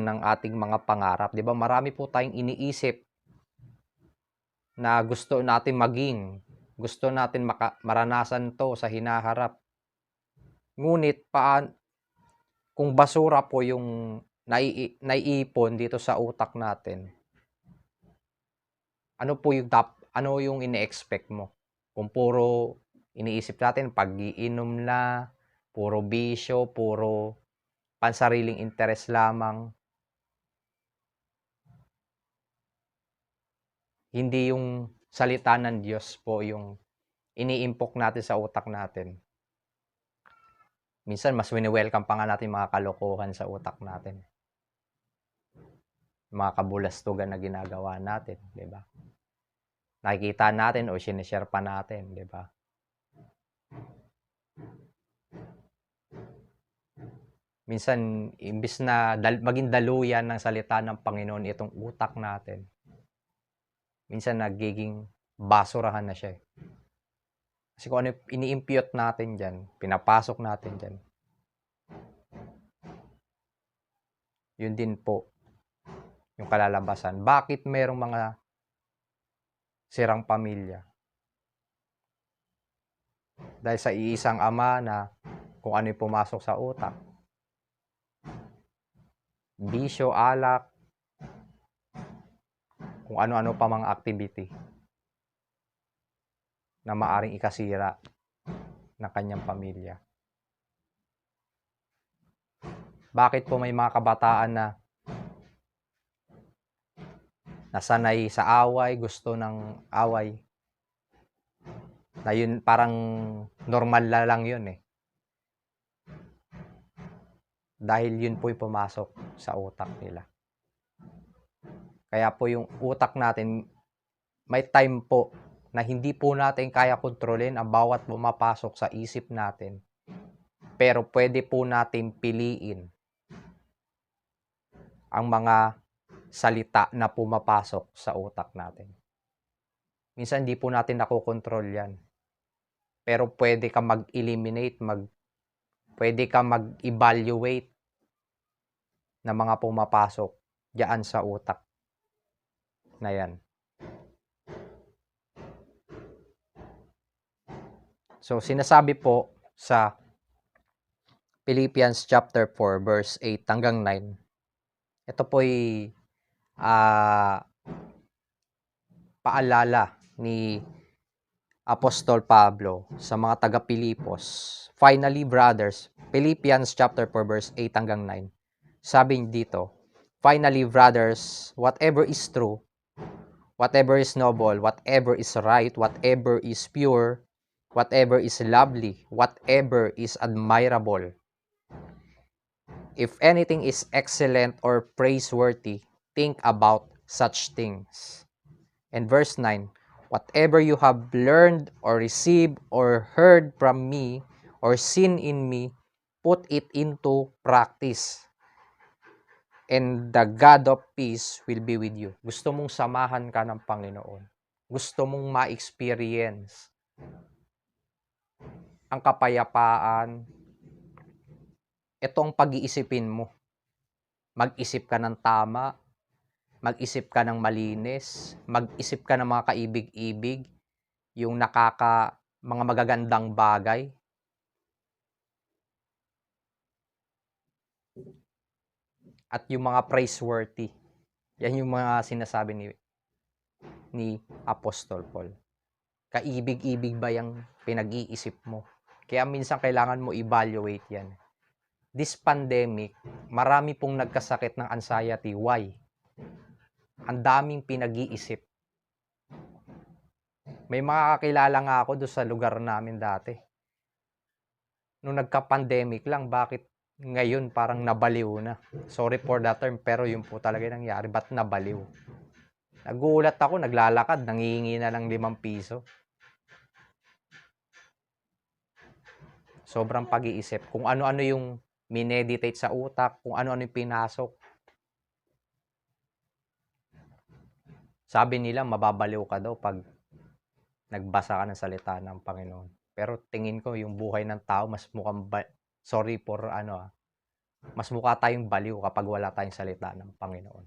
ng ating mga pangarap. 'Di ba? Marami po tayong iniisip na gusto natin maging, gusto natin maranasan 'to sa hinaharap. Ngunit kung basura po yung naiipon dito sa utak natin, ano yung ine-expect mo? Kung puro iniisip natin pag-iinom na, puro bisyo, puro pansariling interes lamang, hindi yung salita ng Diyos po yung iniimpok natin sa utak natin. Minsan mas wini-welcome pa nga natin mga kalokohan sa utak natin. Mga kabulastugan na ginagawa natin, 'di ba? Nakikita natin o sinishare pa natin, 'di ba? Minsan imbis na maging daluyan ng salita ng Panginoon itong utak natin, minsan nagiging basurahan na siya. Kasi kung ano ini-impute natin diyan, pinapasok natin diyan, yun din po yung kalalabasan. Bakit merong mga sirang pamilya? Dahil sa iisang ama na kung ano yung pumasok sa utak. Bisyo, alak, kung ano-ano pa mga activity na maaring ikasira ng kanyang pamilya. Bakit po may mga kabataan na nasanay sa away, gusto ng away, na yun parang normal na lang yun eh. Dahil yun po yung pumasok sa utak nila. Kaya po yung utak natin, may time po na hindi po natin kaya kontrolin ang bawat pumapasok sa isip natin. Pero pwede po natin piliin ang mga salita na pumapasok sa utak natin. Minsan hindi po natin nakokontrol yan. Pero pwede ka mag-eliminate, pwede ka mag-evaluate na mga pumapasok diyan sa utak na yan. So, sinasabi po sa Philippians chapter 4, verse 8 hanggang 9. Ito po'y paalala ni Apostol Pablo sa mga taga-Pilipos. Finally, brothers, Philippians chapter 4, verse 8 hanggang 9. Sabi dito, finally, brothers, whatever is true, whatever is noble, whatever is right, whatever is pure, whatever is lovely, whatever is admirable, if anything is excellent or praiseworthy, think about such things. And verse 9, whatever you have learned or received or heard from me or seen in me, put it into practice. And the God of peace will be with you. Gusto mong samahan ka ng Panginoon. Gusto mong ma-experience ang kapayapaan. Itong pag-iisipin mo. Mag-isip ka ng tama. mag-isip ka ng malinis, mag-isip ka ng mga kaibig-ibig, yung mga magagandang bagay. At yung mga praiseworthy. Yan yung mga sinasabi ni Apostol Paul. Kaibig-ibig ba yung pinag-iisip mo? Kaya minsan kailangan mo evaluate yan. This pandemic, marami pong nagkasakit ng anxiety. Why? Ang daming pinag-iisip. May mga kakilala nga ako doon sa lugar namin dati. Nung nagka-pandemic lang, bakit ngayon parang nabaliw na? Sorry for that term, pero yun po talaga nangyari. Ba't nabaliw? Nagulat ako, naglalakad, nangihingi na lang 5 piso. Sobrang pag-iisip. Kung ano-ano yung mineditate sa utak, kung ano-ano yung pinasok. Sabi nila, mababaliw ka daw pag nagbasa ka ng salita ng Panginoon. Pero tingin ko, yung buhay ng tao, mas mukhang, mas mukha tayong baliw kapag wala tayong salita ng Panginoon.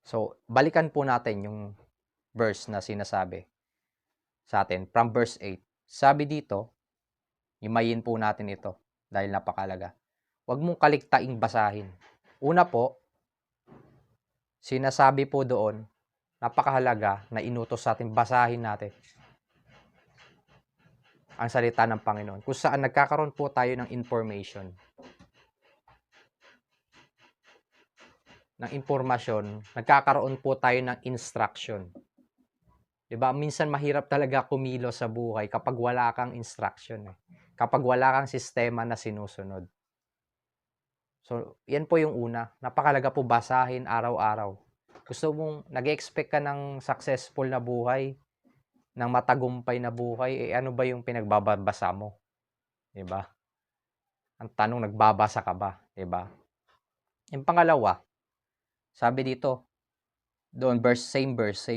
So, balikan po natin yung verse na sinasabi sa atin from verse 8. Sabi dito, himayin po natin ito dahil napakalaga. Huwag mong kaligtaing basahin. Una po, sinasabi po doon, napakahalaga na inutos sa atin, basahin natin ang salita ng Panginoon. Kung saan nagkakaroon po tayo ng information. Nagkakaroon po tayo ng instruction. 'Di ba? Minsan mahirap talaga kumilos sa buhay kapag wala kang instruction, kapag wala kang sistema na sinusunod. So, yan po yung una. Napakalaga po basahin araw-araw. Gusto mong, nag-expect ka ng successful na buhay, ng matagumpay na buhay, ano ba yung pinagbabasa mo? 'Di ba? Ang tanong, nagbabasa ka ba? 'Di ba? Yung pangalawa, sabi dito, doon same verse.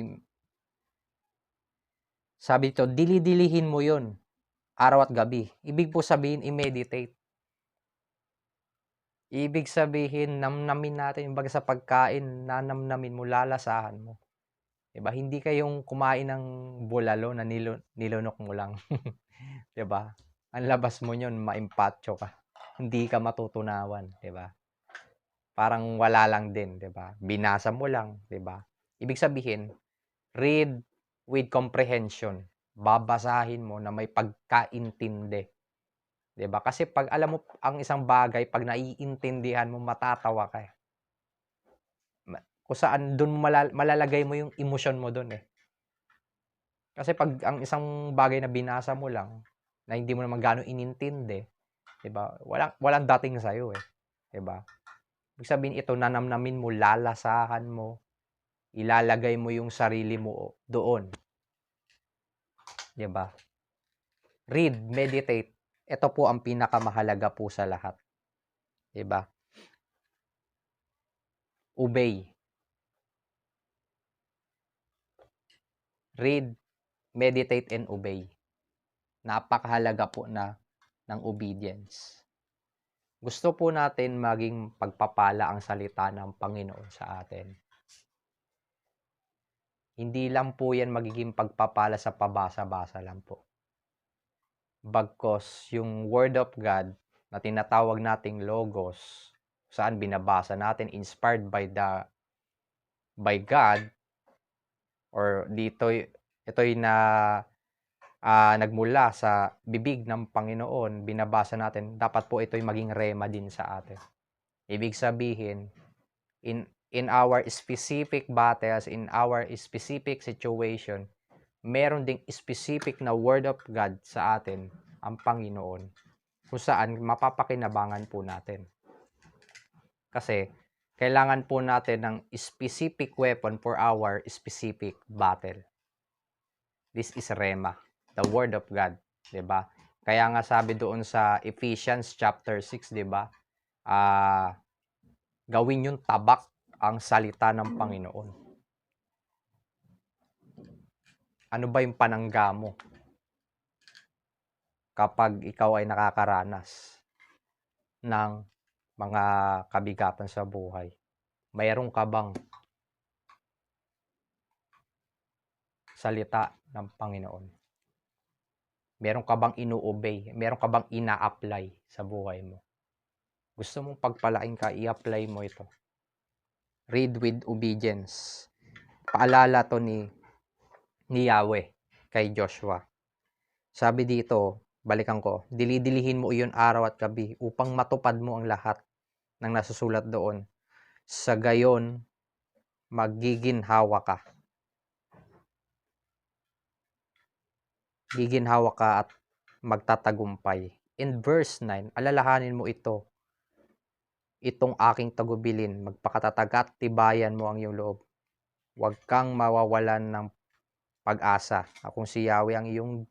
Sabi dito, dili-dilihin mo yun, araw at gabi. Ibig po sabihin, i-meditate. Ibig sabihin, namnamin natin, yung baga sa pagkain, nanamnamin mo, lalasahan mo. Diba? Hindi kayong kumain ng bulalo na nilunok mo lang. Diba? Ang labas mo yun, maimpatyo ka. Hindi ka matutunawan. Diba? Parang wala lang din. Diba? Binasa mo lang. Diba? Ibig sabihin, read with comprehension. Babasahin mo na may pagkaintindi. 'Di ba? Kasi pag alam mo ang isang bagay, pag naiintindihan mo, matatawa ka. Kung saan doon malalagay mo yung emosyon mo doon . Kasi pag ang isang bagay na binasa mo lang, na hindi mo naman gaano inintindi, 'di ba? Walang dating sa iyo . 'Di ba? Ibig sabihin ito, nanamnamin mo, lalasahan mo, ilalagay mo yung sarili mo doon. 'Di ba? Read, meditate. Ito po ang pinakamahalaga po sa lahat. 'Di ba? Obey. Read, meditate, and obey. Napakahalaga po ng obedience. Gusto po natin maging pagpapala ang salita ng Panginoon sa atin. Hindi lang po yan magiging pagpapala sa pabasa-basa lang po. Bagkos yung Word of God na tinatawag nating Logos, saan binabasa natin, inspired by God, or ito'y na nagmula sa bibig ng Panginoon, binabasa natin, dapat po ito'y maging rema din sa atin. Ibig sabihin, in our specific battles, in our specific situation, meron ding specific na Word of God sa atin, ang Panginoon, kung saan mapapakinabangan po natin. Kasi, kailangan po natin ng specific weapon for our specific battle. This is Rema, the Word of God, 'di ba? Kaya nga sabi doon sa Ephesians chapter 6, 'di ba? Gawin yung tabak ang salita ng Panginoon. Ano ba yung panangga mo kapag ikaw ay nakakaranas ng mga kabigatan sa buhay, mayroon ka bang salita ng Panginoon? Meron ka bang ino-obey? Meron ka bang ina-apply sa buhay mo? Gusto mong pagpalain ka, i-apply mo ito. Read with obedience. Paalala to ni Yahweh kay Joshua. Sabi dito, balikan ko, dilidilihin mo iyon araw at gabi upang matupad mo ang lahat ng nasusulat doon. Sa gayon, magiginhawa ka. Giginhawa ka at magtatagumpay. In verse 9, alalahanin mo ito. Itong aking tagubilin, magpakatatag at tibayan mo ang iyong loob. Huwag kang mawawalan ng pag-asa. Kung si Yahweh ang iyong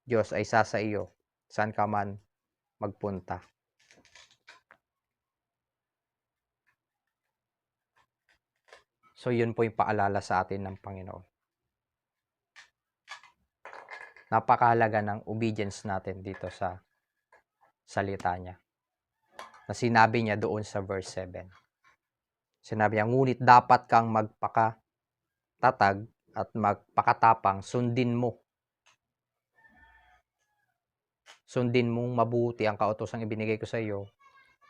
Diyos ay sa iyo, saan ka man magpunta. So yun po yung paalala sa atin ng Panginoon. Napakahalaga ng obedience natin dito sa salita niya. Na sinabi niya doon sa verse 7. Sinabi niya, ngunit dapat kang magpakatatag at magpakatapang, sundin mong mabuti ang kautosang ibinigay ko sa iyo.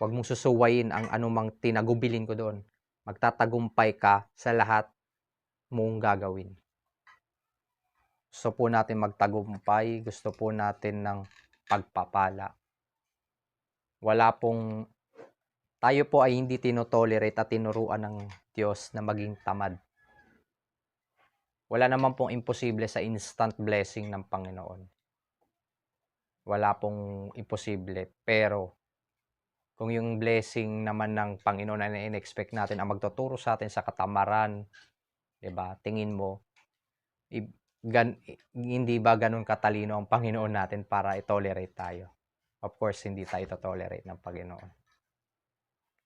Huwag mong susuwayin ang anumang tinagubilin ko doon. Magtatagumpay ka sa lahat mong gagawin. Gusto po natin magtagumpay, gusto po natin ng pagpapala. Tayo po ay hindi tinotolerate at tinuruan ng Diyos na maging tamad. Wala naman pong imposible sa instant blessing ng Panginoon. Wala pong imposible. Pero, kung yung blessing naman ng Panginoon na in-expect natin ang magtuturo sa atin sa katamaran, diba? Tingin mo, hindi ba ganun katalino ang Panginoon natin para i-tolerate tayo? Of course, hindi tayo to-tolerate ng Panginoon.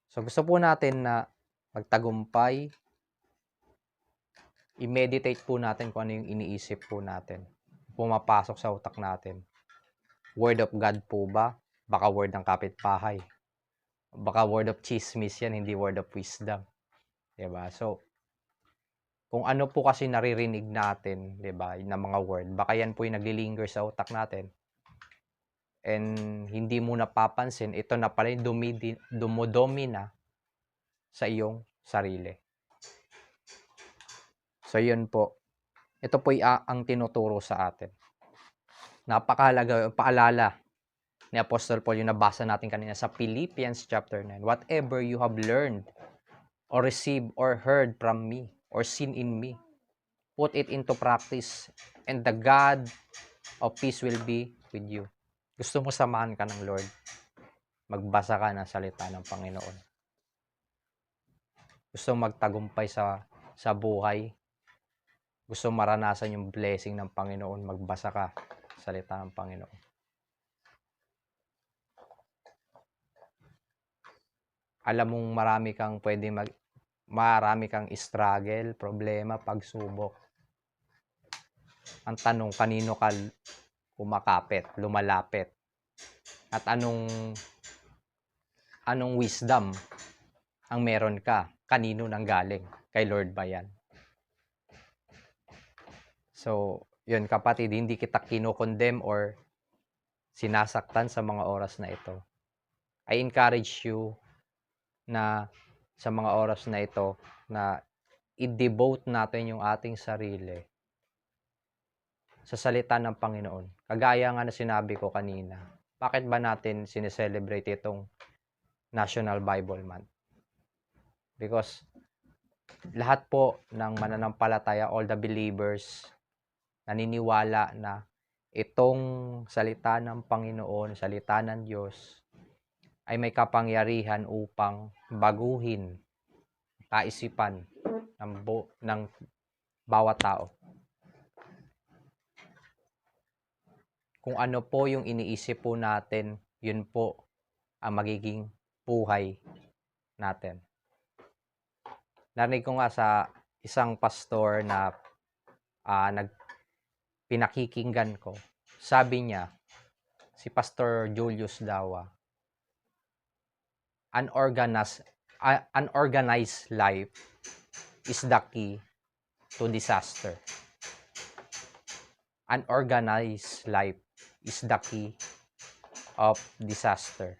So, gusto po natin na magtagumpay, i-meditate po natin kung ano yung iniisip po natin. Pumapasok sa utak natin. Word of God po ba? Baka word ng kapitbahay. Baka word of chismis yan, hindi word of wisdom. Diba? So, kung ano po kasi naririnig natin, diba, na mga word, baka yan po yung naglilinger sa utak natin. And hindi mo napapansin, ito na pala yung dumodomina sa iyong sarili. So, yun po. Ito po ang tinuturo sa atin. Napakahalaga, paalala ni Apostol Paul yung nabasa natin kanina sa Philippians chapter 9. Whatever you have learned or received or heard from me or seen in me, put it into practice and the God of peace will be with you. Gusto mo samahan ka ng Lord? Magbasa ka ng salita ng Panginoon. Gusto magtagumpay sa buhay? Gusto maranasan yung blessing ng Panginoon? Magbasa ka salita ng Panginoon. Alam mong marami kang struggle, problema, pagsubok. Ang tanong, kanino ka lumalapit? At anong wisdom ang meron ka? Kanino nang galing? Kay Lord ba yan? So, yun kapatid, hindi kita kinokondem or sinasaktan sa mga oras na ito. I encourage you na sa mga oras na ito na i-devote natin yung ating sarili sa salita ng Panginoon. Kagaya nga na sinabi ko kanina, bakit ba natin sineselebrate itong National Bible Month? Because lahat po ng mananampalataya, all the believers, naniniwala na itong salita ng Panginoon, salita ng Diyos, ay may kapangyarihan upang baguhin kaisipan ng bawat tao. Kung ano po yung iniisip po natin, yun po ang magiging buhay natin. Narinig ko nga sa isang pastor na pinakikinggan ko. Sabi niya, si Pastor Julius Dawa, unorganized life is the key to disaster. Unorganized life is the key of disaster.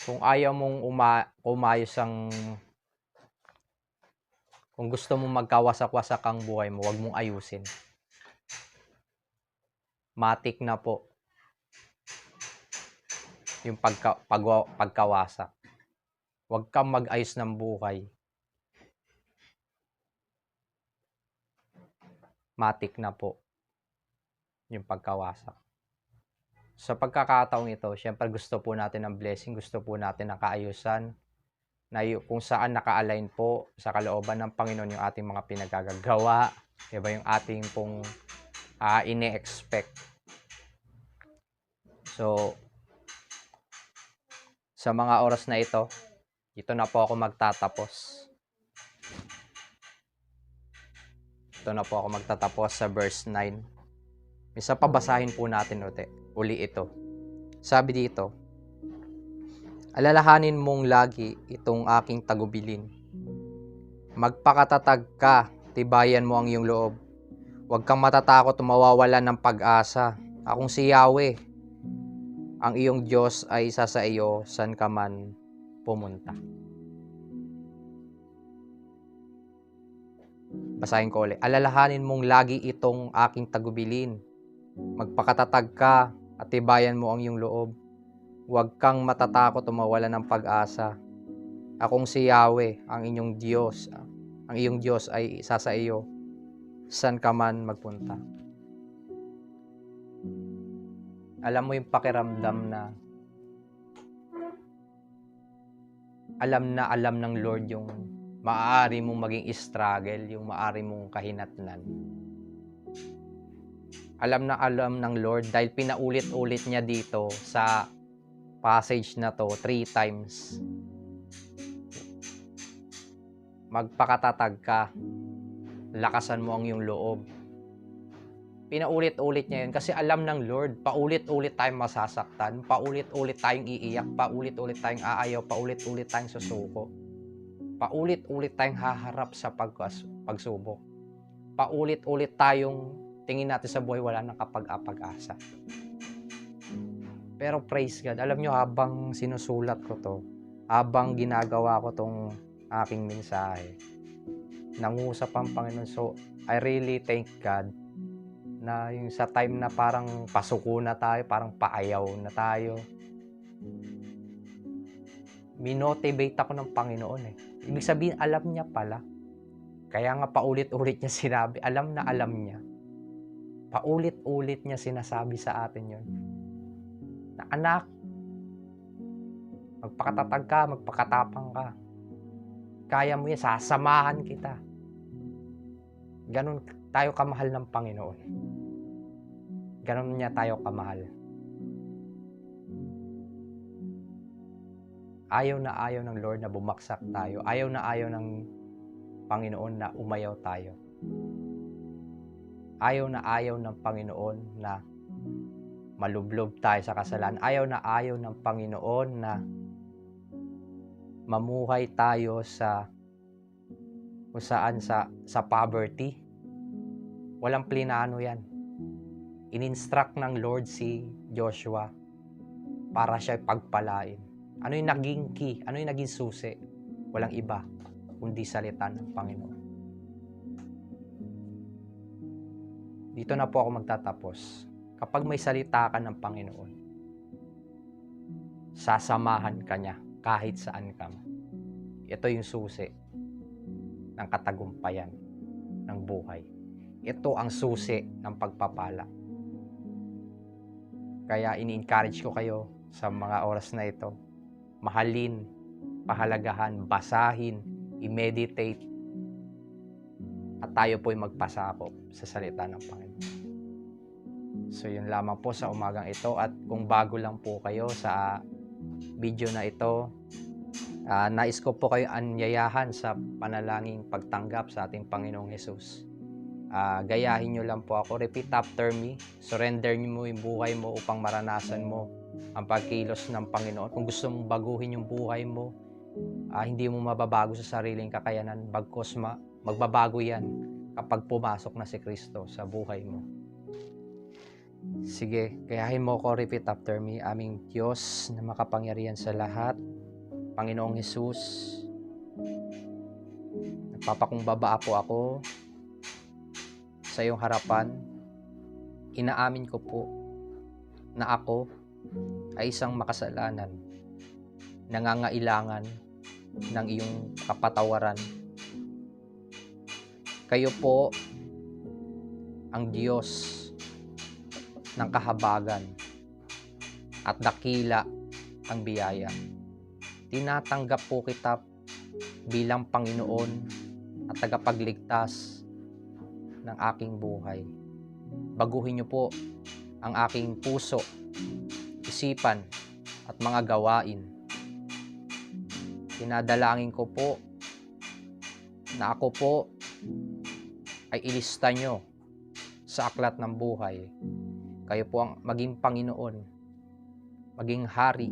Kung ayaw mong umayos kung gusto mong magkawasak-wasak ang buhay mo, huwag mong ayusin. Matik na po yung pagkawasak. Huwag kang mag-ayos ng buhay. Matik na po yung pagkawasak. Sa pagkakataong ito, syempre gusto po natin ng blessing, gusto po natin ng kaayusan, na kung saan naka-align po sa kalooban ng Panginoon yung ating mga pinagagagawa, diba, yung ating pong ine-expect. So, sa mga oras na ito na po ako magtatapos. Ito na po ako magtatapos sa verse 9. Isa pa basahin po natin uli ito. Sabi dito, alalahanin mong lagi itong aking tagubilin. Magpakatatag ka, tibayan mo ang iyong loob. Huwag kang matatakot o mawawalan ng pag-asa. Akong si Yahweh, ang iyong Diyos ay isa sa iyo, saan ka man pumunta. Basahin ko ulit. Alalahanin mong lagi itong aking tagubilin. Magpakatatag ka at tibayan mo ang iyong loob. Huwag kang matatakot o mawalan ng pag-asa. Akong si Yahweh, ang inyong Diyos. Ang iyong Diyos ay isa sa iyo, saan ka man magpunta. Alam mo yung pakiramdam na alam ng Lord yung maaari mong maging struggle, yung maaari mong kahinatnan. Alam ng Lord dahil pinaulit-ulit niya dito sa passage na to 3 times. Magpakatatag ka, lakasan mo ang iyong loob. Pinaulit-ulit niya yun kasi alam ng Lord, paulit-ulit tayong masasaktan, paulit-ulit tayong iiyak, paulit-ulit tayong aayaw, paulit-ulit tayong susuko. Paulit-ulit tayong haharap sa pagsubok. Paulit-ulit tayong tingin natin sa buhay wala nang kapag-asa. Pero praise God, alam nyo habang sinusulat ko to, habang ginagawa ko tong aking mensahe, nangusap ang Panginoon. So, I really thank God na yung sa time na parang pasuko na tayo, parang paayaw na tayo, minotivate ako ng Panginoon Ibig sabihin, alam niya pala. Kaya nga paulit-ulit niya sinabi, alam na alam niya. Paulit-ulit niya sinasabi sa atin yun. Na anak, magpakatatag ka, magpakatapang ka. Kaya mo yan, sasamahan kita. Ganon tayo kamahal ng Panginoon. Ganon niya tayo kamahal. Ayaw na ayaw ng Lord na bumaksak tayo. Ayaw na ayaw ng Panginoon na umayaw tayo. Ayaw na ayaw ng Panginoon na malublob tayo sa kasalanan. Ayaw na ayaw ng Panginoon na mamuhay tayo sa kung saan sa poverty. Walang plinano yan. In-instruct ng Lord si Joshua para siya pagpalain. Ano yung naging key? Ano yung naging susi? Walang iba kundi salita ng Panginoon. Dito na po ako magtatapos. Kapag may salita ka ng Panginoon, sasamahan ka niya kahit saan ka. Ito yung susi ng katagumpayan ng buhay. Ito ang susi ng pagpapala. Kaya ini-encourage ko kayo sa mga oras na ito, mahalin, pahalagahan, basahin, i-meditate, at tayo po'y magpasakop sa salita ng Panginoon. So yun lamang po sa umagang ito, at kung bago lang po kayo sa video na ito, nais ko po kayo anyayahan sa panalangin pagtanggap sa ating Panginoong Jesus. Gayahin nyo lang po ako. Repeat after me. Surrender mo yung buhay mo upang maranasan mo ang pagkilos ng Panginoon. Kung gusto mong baguhin yung buhay mo, hindi mo mababago sa sariling kakayanan, bagkus magbabago yan kapag pumasok na si Kristo sa buhay mo. Sige, gayahin mo ko, repeat after me. Aming Diyos na makapangyarihan sa lahat, Panginoong Hesus, nagpapakumbaba po ako sa iyong harapan. Inaamin ko po na ako ay isang makasalanan, nangangailangan ng iyong kapatawaran. Kayo po ang Diyos ng kahabagan at dakila ang biyaya. Tinatanggap po kita bilang Panginoon at tagapagligtas ng aking buhay. Baguhin niyo po ang aking puso, isipan at mga gawain. Tinadalangin ko po na ako po ay ilista nyo sa aklat ng buhay. Kayo po ang maging Panginoon, maging Hari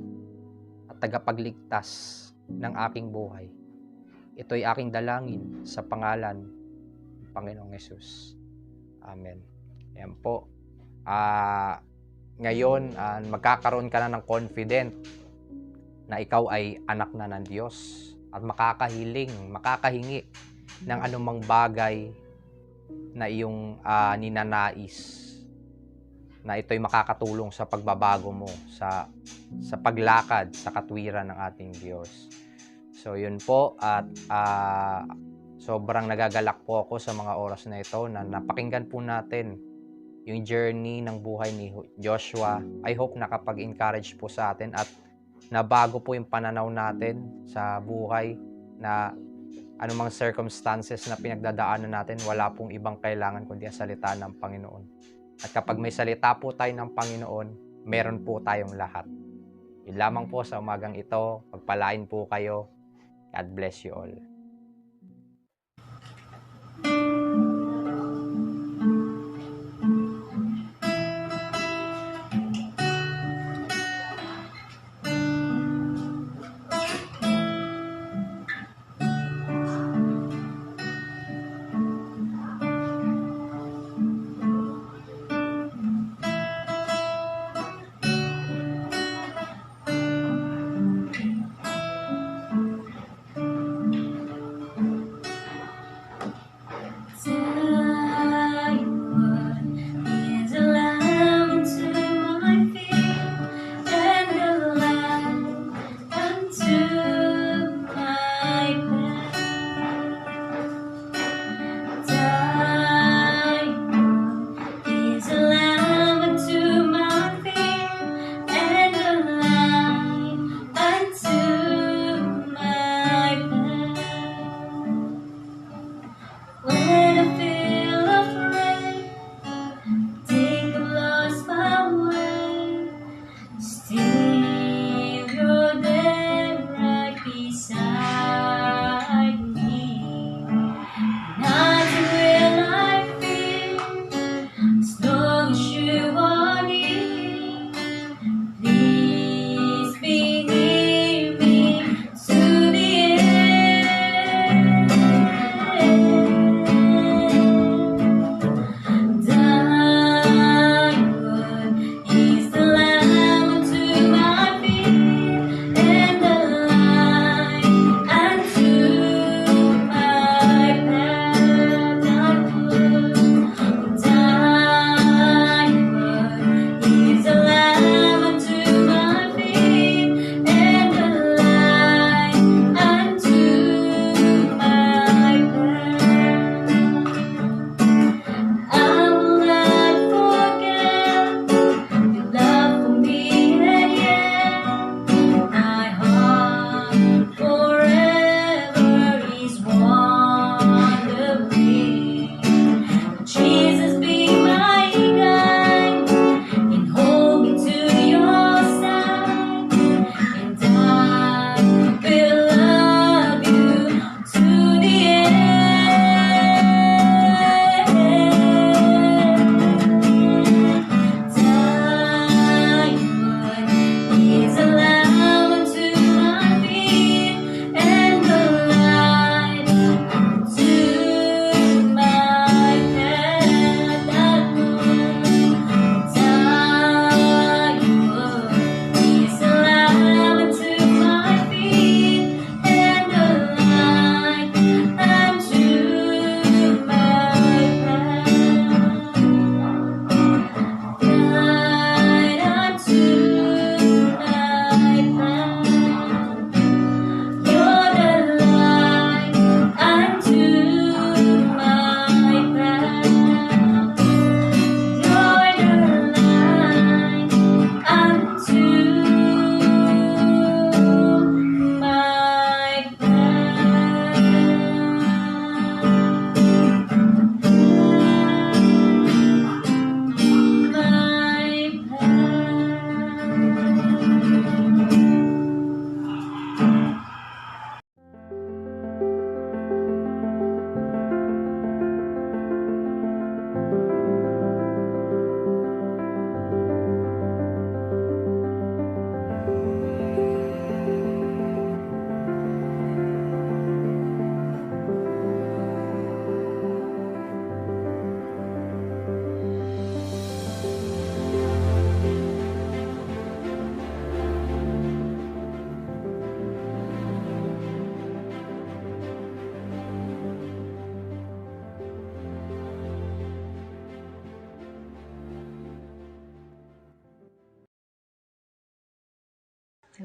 at tagapagligtas ng aking buhay. Ito'y aking dalangin sa pangalan ng Panginoong Hesus. Amen. Ayan po. Ngayon, magkakaroon ka na ng confident na ikaw ay anak na ng Diyos at makakahingi ng anumang bagay na iyong ninanais, na ito'y makakatulong sa pagbabago mo, sa paglakad sa katwiran ng ating Diyos. So yun po, at sobrang nagagalak po ako sa mga oras na ito na napakinggan po natin yung journey ng buhay ni Joshua. I hope nakapag-encourage po sa atin at nabago po yung pananaw natin sa buhay, na anumang circumstances na pinagdadaanan natin, wala pong ibang kailangan kundi ang salita ng Panginoon. At kapag may salita po tayo ng Panginoon, meron po tayong lahat. Yun lamang po sa umagang ito. Pagpalain po kayo. God bless you all.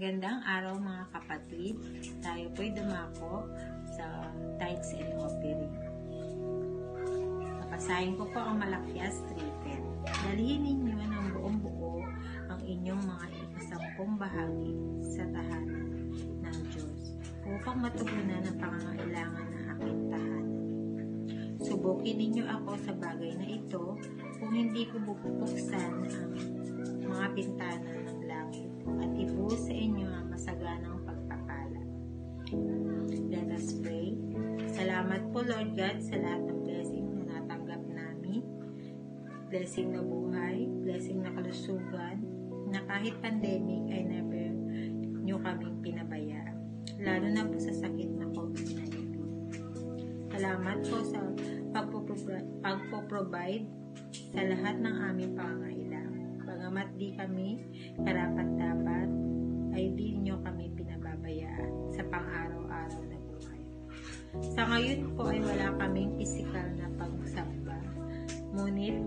Magandang araw mga kapatid. Tayo po'y dumako sa tithes and offering. Basahin ko po ang Malakias 3:10. Dalhin ninyo ng buong buo ang inyong mga ikasampung bahagi sa tahanan ng Diyos upang matugunan ang pangangailangan ng aking tahanan. Subukin ninyo ako sa bagay na ito kung hindi ko bubuksan ang mga bintana ng langit at ibuhos sa inyo ang masaganang pagpapala. Let us pray. Salamat po Lord God sa lahat ng blessing na natanggap namin. Blessing na buhay, blessing na kalusugan, na kahit pandemic ay never nyo kaming pinabayaan. Lalo na po sa sakit na COVID-19. Salamat po sa pagpo-provide sa lahat ng aming pangangailangan. Bagamat di kami karapat-dapat, ay di nyo kami pinababayaan sa pang-araw-araw na buhay. Sa ngayon po ay wala kaming physical na pagsamba. Ngunit,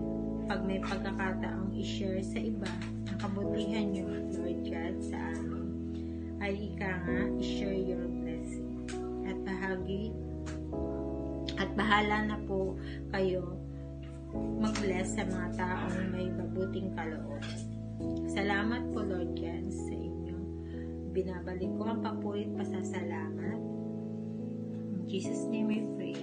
pag may pagkakataong i-share sa iba ang kabutihan nyo, Lord God, sa amin, ay ika nga i-share your blessing. At bahala na po kayo mag-bless sa mga taong may mabuting kaloob. Salamat po Lord God sa inyo. Binabalik ko ang papurit pasasalamat. In Jesus' name I pray.